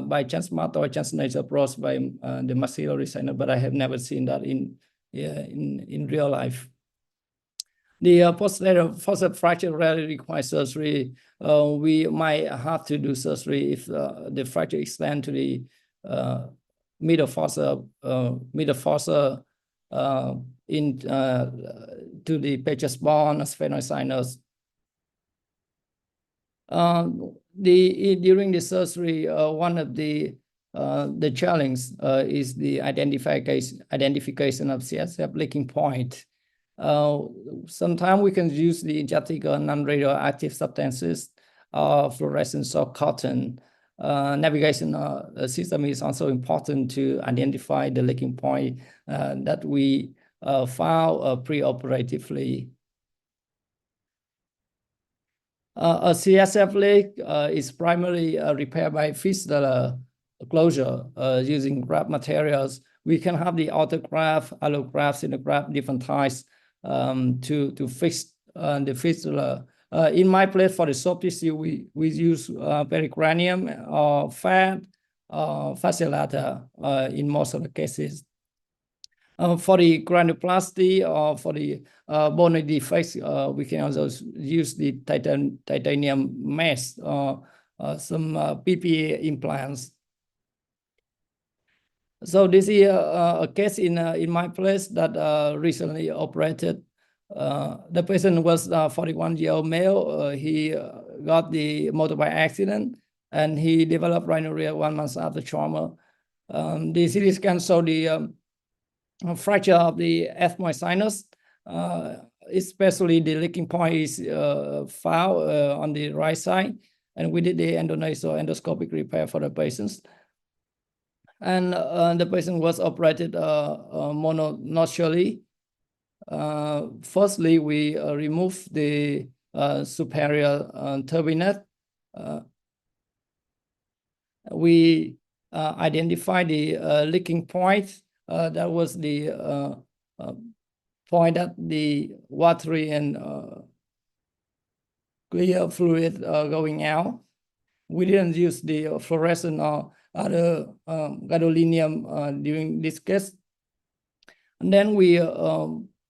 by transmat or transnasal approach by the maxillary sinus, but I have never seen that in real life. The posterior fossa fracture rarely requires surgery. We might have to do surgery if the fracture extends to the middle fossa in to the patches bone, sphenoid sinus. During the surgery, one of the challenge is the identification of CSF leaking point. Sometimes we can use the injectable non-radioactive substances, fluorescence or cotton. Navigation system is also important to identify the leaking point that we found pre-operatively. A CSF leak is primarily repaired by fistula closure using graft materials. We can have the autograft, allograft, xenograft, different types to fix the fistula. In my place for the soft tissue, we use pericranium or fat fasciolata in most of the cases. For the granuloplasty or for the bone defects, we can also use the titanium mesh or some PPA implants. So this is a case in my place that recently operated. The patient was a 41-year-old male. He got the motorbike accident and he developed rhinorrhea 1 month after trauma. The CT scan showed the fracture of the ethmoid sinus, especially the leaking point is found on the right side. And we did the endonasal endoscopic repair for the patients. And the patient was operated mononodularly. Firstly, we removed the superior turbinate. We identified the leaking point. That was the point that the watery and clear fluid going out. We didn't use the fluorescent or other gadolinium during this case. And then we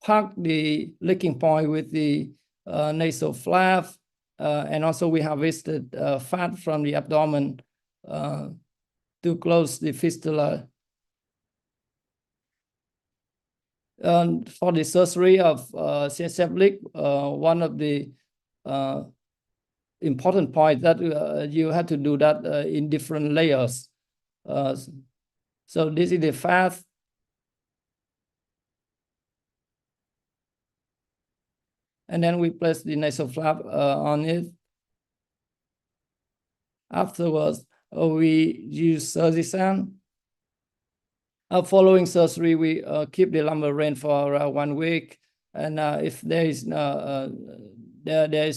packed the leaking point with the nasal flap, and also we harvested fat from the abdomen to close the fistula. For the surgery of CSF leak, one of the important points that you had to do that in different layers. So this is the fat. And then we place the nasal flap on it. Afterwards, we use Surgisan. Following surgery, we keep the lumbar range for 1 week. And if there is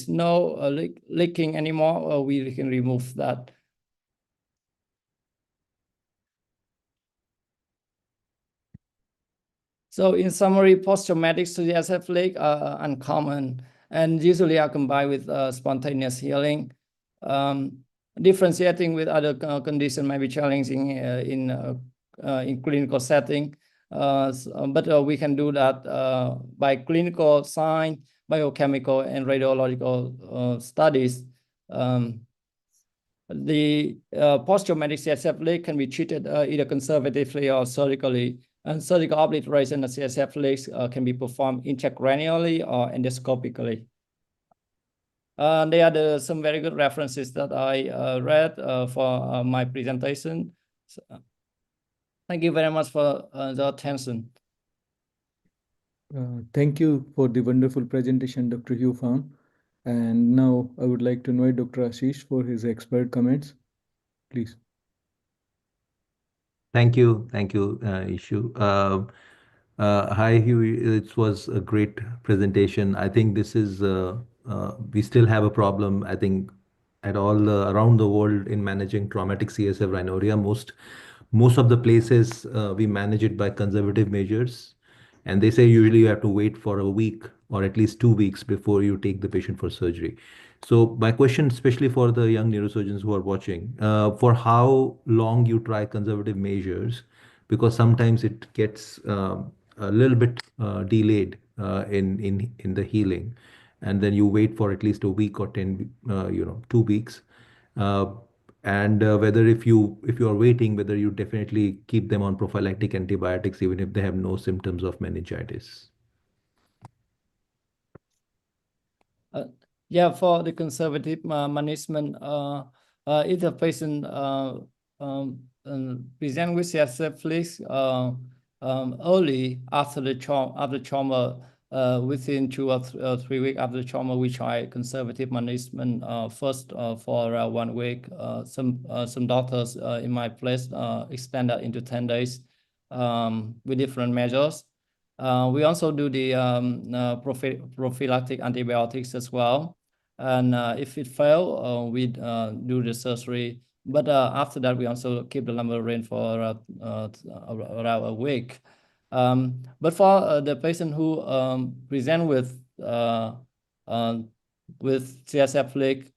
no leaking anymore, we can remove that. So in summary, post-traumatic CSF leak are uncommon and usually are combined with spontaneous healing. Differentiating with other conditions might be challenging in clinical setting, but we can do that by clinical sign, biochemical, and radiological studies. The post-traumatic CSF leak can be treated either conservatively or surgically. And surgical obliteration of CSF leaks can be performed intracranially or endoscopically. There are some very good references that I read for my presentation. So, thank you very much for the attention. Thank you for the wonderful presentation, Dr. Hugh Pham. And now I would like to invite Dr. Ashish for his expert comments. Please. Thank you, Ishu. Hi, Hugh. It was a great presentation. I think this is we still have a problem. I think at all around the world in managing traumatic CSF rhinorrhea. Most of the places we manage it by conservative measures, and they say usually you have to wait for a week or at least 2 weeks before you take the patient for surgery. So my question, especially for the young neurosurgeons who are watching, for how long you try conservative measures, because sometimes it gets a little bit delayed in the healing, and then you wait for at least a week or 2 weeks. And whether if you are waiting, whether you definitely keep them on prophylactic antibiotics even if they have no symptoms of meningitis. Yeah, for the conservative management, if the patient present with CSF leaks early after the trauma, within 2 or 3 weeks after the trauma, we try conservative management first for 1 week. Some doctors in my place extended into 10 days with different measures. We also do the prophylactic antibiotics as well. And if it fails, we do the surgery. But after that, we also keep the lumbar range for around a week. But for the patient who present with CSF leak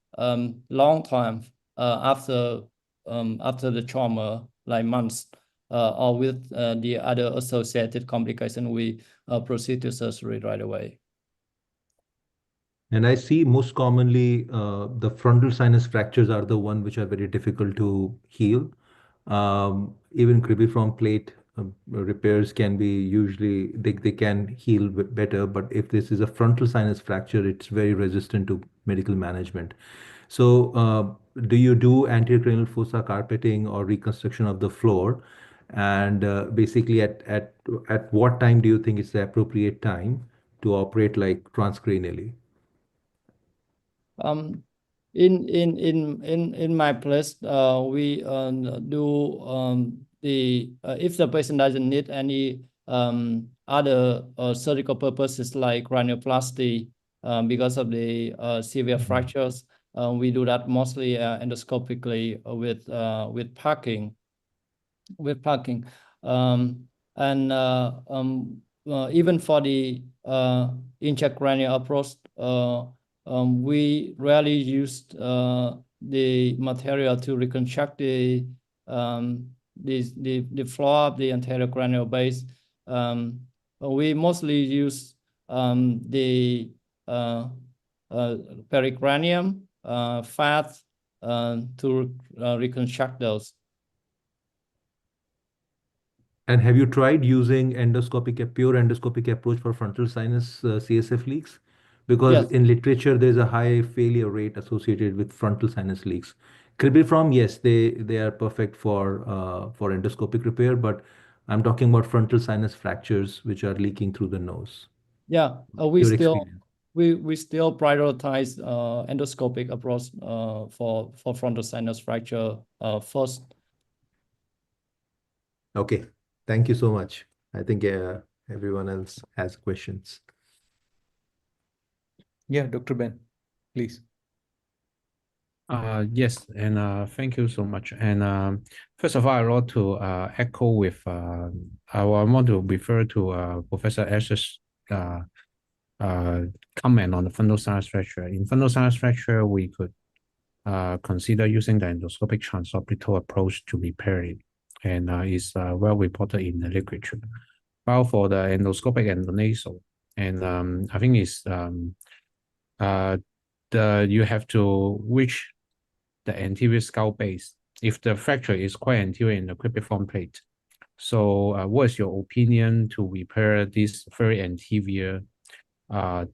long time after the trauma, like months, or with the other associated complication, we proceed to surgery right away. And I see most commonly the frontal sinus fractures are the one which are very difficult to heal. Even cribriform plate repairs can be usually, they can heal better, but if this is a frontal sinus fracture, it's very resistant to medical management. So do you do anterior cranial fossa carpeting or reconstruction of the floor? And basically at what time do you think is the appropriate time to operate like transcranially? In my place, we do the if the patient doesn't need any other surgical purposes like cranioplasty because of the severe fractures, we do that mostly endoscopically with packing. And even for the intracranial approach, we rarely use the material to reconstruct the floor of the anterior cranial base. We mostly use the pericranium fat to reconstruct those. And have you tried using pure endoscopic approach for frontal sinus CSF leaks? Because Yes. in literature, there's a high failure rate associated with frontal sinus leaks. Cribriform, yes, they are perfect for endoscopic repair, but I'm talking about frontal sinus fractures which are leaking through the nose. Yeah, we Your still experience. we still prioritize endoscopic approach for frontal sinus fracture first. Okay, thank you so much. I think everyone else has questions. Yeah, Dr. Ben, please. Yes, and thank you so much. And first of all, I want to echo with I want to refer to Professor S's comment on the frontal sinus fracture. In frontal sinus fracture, we could consider using the endoscopic transorbital approach to repair it, and is well reported in the literature. While for the endoscopic endonasal, and I think it's you have to reach the anterior skull base if the fracture is quite anterior in the cribriform plate. So what is your opinion to repair this very anterior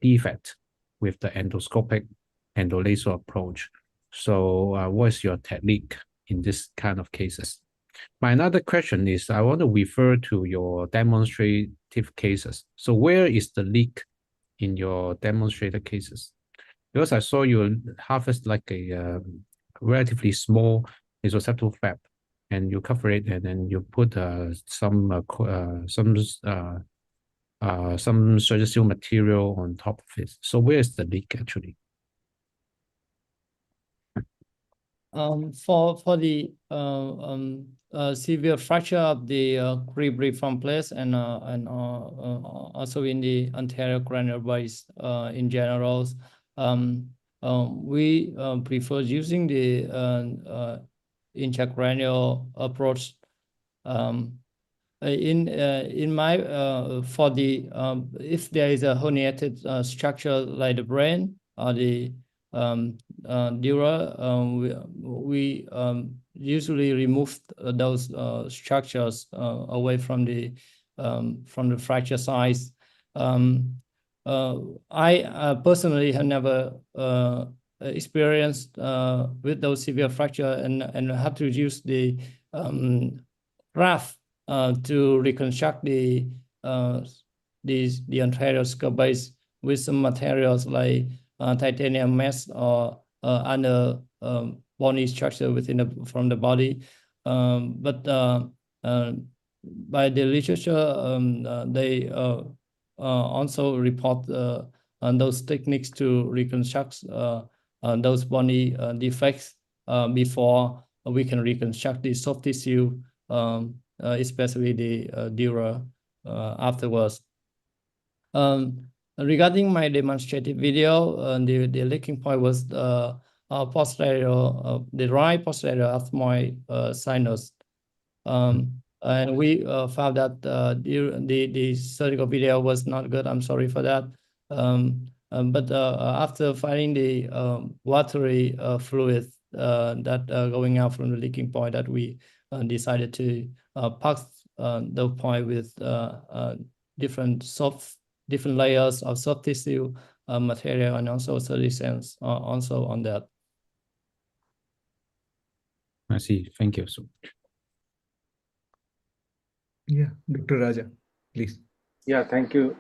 defect with the endoscopic endonasal approach? So what is your technique in this kind of cases? My another question is, I want to refer to your demonstrative cases. So where is the leak in your demonstrated cases? Because I saw you harvest like a relatively small nasoseptal flap, and you cover it, and then you put some surgical material on top of it. So where is the leak actually? For the severe fracture of the cribriform place and also in the anterior cranial base in general, we prefer using the intracranial approach. In my for the if there is a herniated structure like the brain or the dura, we usually remove those structures away from the fracture size. I personally have never experienced with those severe fracture and have to use the graft to reconstruct the anterior skull base with some materials like titanium mesh or other bony structure from the body. But by the literature, they also report those techniques to reconstruct those bony defects before we can reconstruct the soft tissue, especially the dura afterwards. Regarding my demonstrative video, the leaking point was posterior, the right posterior of my sinus. And we found that the surgical video was not good. I'm sorry for that. But after finding the watery fluid that going out from the leaking point, that we decided to pack the point with different layers of soft tissue material and also solutions also on that. I see. Thank you so much. Yeah, Dr. Raja, please. Yeah, thank you,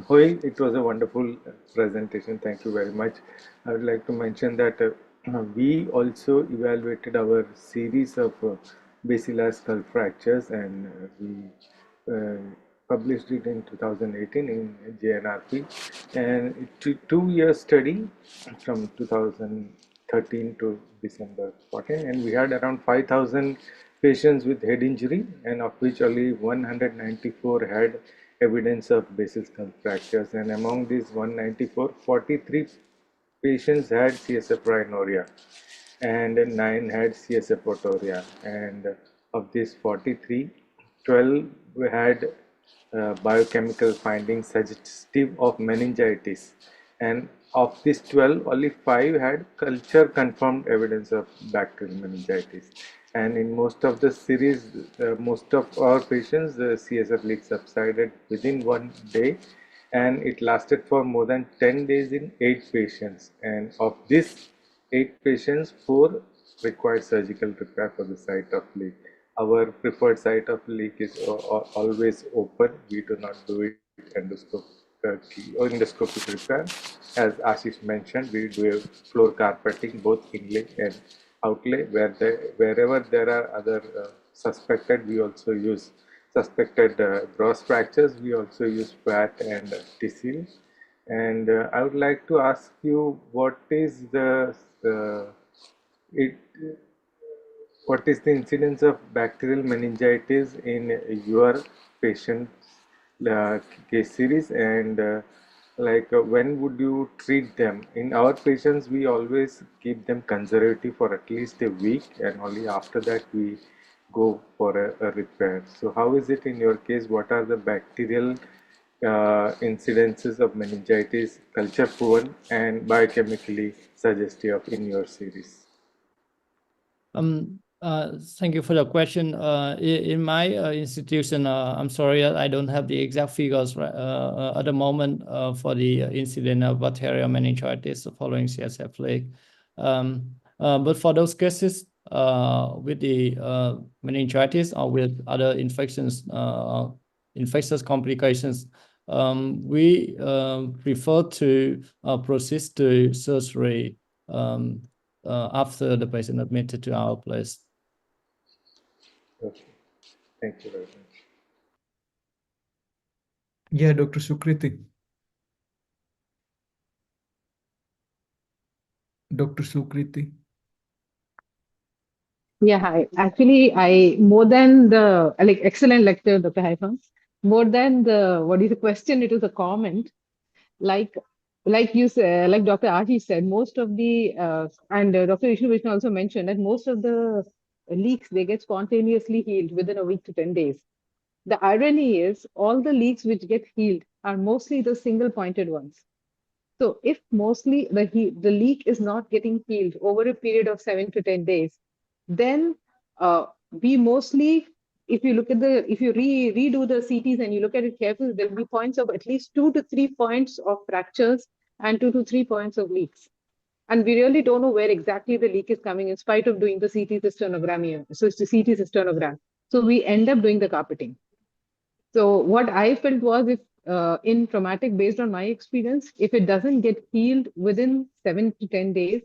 Hoy. It was a wonderful presentation. Thank you very much. I would like to mention that we also evaluated our series of basilar skull fractures, and we published it in 2018 in JNRP, and it's a 2-year study from 2013 to December 14, and we had around 5,000 patients with head injury, and of which only 194 had evidence of basal skull fractures, and among these 194, 43 patients had CSF rhinorrhea and 9 had CSF otorrhea, and of these 43, 12 had biochemical findings suggestive of meningitis, and of these 12, only 5 had culture confirmed evidence of bacterial meningitis. And in most of the series, most of our patients, the CSF leak subsided within 1 day, and it lasted for more than 10 days in 8 patients, and of these 8 patients, 4 required surgical repair for the site of leak. Our preferred site of leak is always open. We do not do it endoscopic repair. As Ashish mentioned, we do a floor carpeting, both inlay and outlay. Wherever there are other suspected, we also use suspected gross fractures. We also use FAT and TCL. And I would like to ask you, what is the incidence of bacterial meningitis in your patient case series, and when would you treat them? In our patients, we always keep them conservative for at least a week, and only after that we go for a repair. So how is it in your case? What are the bacterial incidences of meningitis, culture proven and biochemically suggestive in your series? Thank you for the question. In my institution, I'm sorry, I don't have the exact figures at the moment for the incident of bacterial meningitis following CSF leak. But for those cases with the meningitis or with other infections, infectious complications, we prefer to proceed to surgery after the patient admitted to our place. Okay, thank you very much. Yeah, Dr. Sukriti. Dr. Sukriti. Yeah, hi. Actually, I more than the like excellent lecture, Dr. Haifam. More than the what is the question, it was a comment. Like like you said, like Dr. Aji said, most of the and Dr. Vishnu also mentioned that most of the leaks they get spontaneously healed within a week to 10 days. The irony is all the leaks which get healed are mostly the single pointed ones. So if mostly the leak is not getting healed over a period of 7 to 10 days, then we mostly, if you look at if you redo the CTs and you look at it carefully, there will be points of at least 2 to 3 points of fractures and 2 to 3 points of leaks. And we really don't know where exactly the leak is coming in spite of doing the CT cystonogram here. So it's the CT cystonogram. So we end up doing the carpeting. So what I felt was if in traumatic, based on my experience, if it doesn't get healed within 7 to 10 days,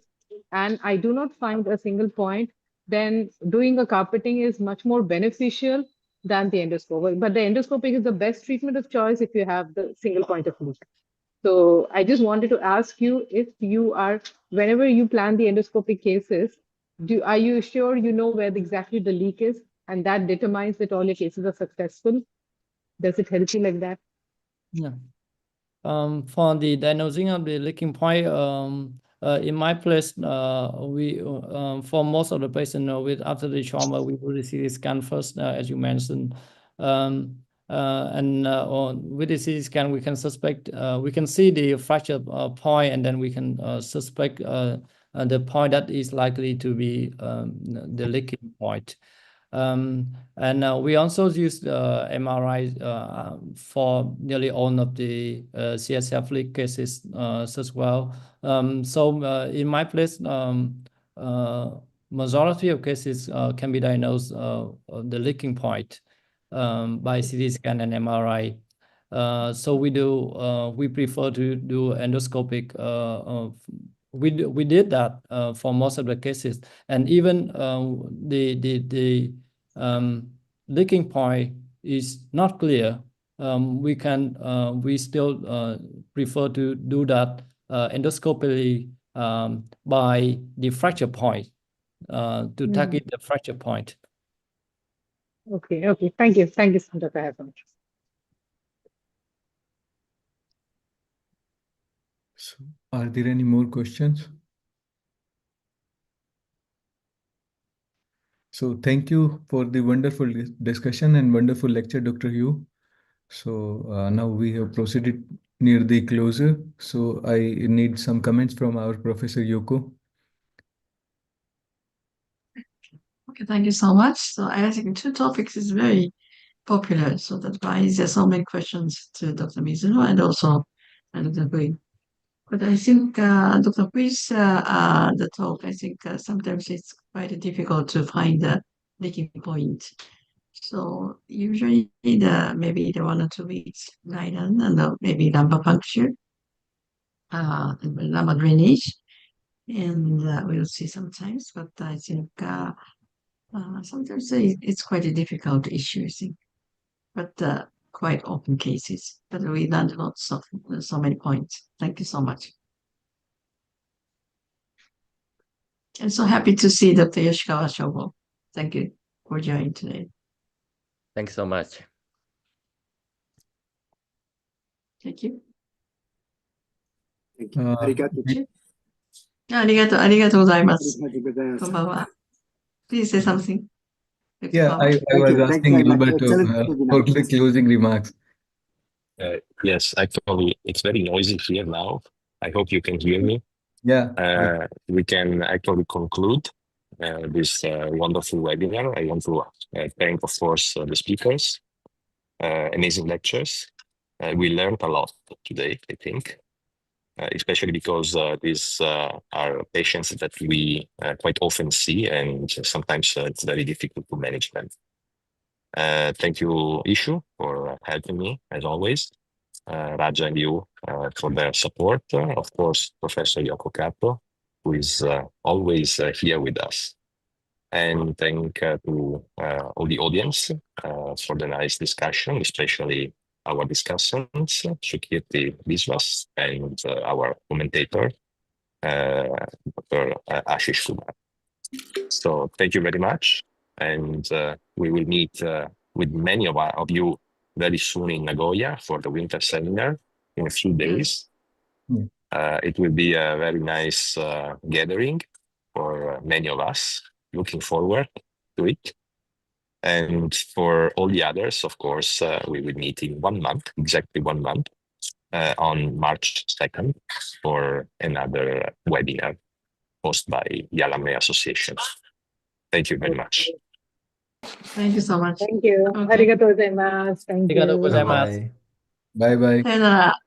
and I do not find a single point, then doing a carpeting is much more beneficial than the endoscope. But the endoscopic is the best treatment of choice if you have the single point of leak. So I just wanted to ask you if you are, whenever you plan the endoscopic cases, are you sure you know where exactly the leak is, and that determines that all your cases are successful? Does it help you like that? Yeah. For the diagnosing of the leaking point, in my place, we for most of the patients with after the trauma, we do the CT scan first, as you mentioned, and with the CT scan, we can suspect, we can see the fracture point, and then we can suspect the point that is likely to be the leaking point. And we also use MRI for nearly all of the CSF leak cases as well. So in my place, majority of cases can be diagnosed the leaking point by CT scan and MRI. So we prefer to do endoscopic. We did that for most of the cases, and even the leaking point is not clear. We still prefer to do that endoscopically by the fracture point to target the fracture point. Okay, okay. Thank you, Dr. Haifam. So, are there any more questions? So thank you for the wonderful discussion and wonderful lecture, Dr. Yu. So now we have proceeded near the closure. So I need some comments from our Professor Yoko. Okay, thank you so much. So I think two topics is very popular, so that's why there's so many questions to Dr. Mizuno and also Dr. Gui. But I think Dr. Gui's the talk, I think sometimes it's quite difficult to find the leaking point. So usually maybe the 1 or 2 weeks guidance and maybe lumbar puncture, lumbar drainage, and we'll see sometimes. But I think sometimes it's quite a difficult issue, I think. But quite open cases. But we learned lots of so many points. Thank you so much. I'm so happy to see Dr. Yoshikawa Shogo. Thank you for joining today. Thanks so much. Thank you. ありがとう。ありがとうございます。こんばんは。Please say something. Yeah, I was asking Gilbert for the closing remarks. Yes, actually, it's very noisy here now. I hope you can hear me. Yeah. We can actually conclude this wonderful webinar. I want to thank, of course, the speakers. Amazing lectures. We learned a lot today, I think, especially because these are patients that we quite often see, and sometimes it's very difficult to manage them. Thank you, Ishu, for helping me, as always. Raja and you for their support. Of course, Professor Yoko Kato, who is always here with us. And thank to all the audience for the nice discussion, especially our discussants, 𝑃𝑟𝑜𝑓 Biswas, and our commentator, Dr. Ashish Kumar. So thank you very much. And we will meet with many of you very soon in Nagoya for the winter seminar in a few days. It will be a very nice gathering for many of us. Looking forward to it. And for all the others, of course, we will meet in 1 month, exactly 1 month, on March 2nd for another webinar hosted by the Alumni Association. Thank you very much. Thank you so much. Thank you. Okay. Arigatou gozaimasu. Thank you. Arigatou gozaimasu. Bye bye. さよなら。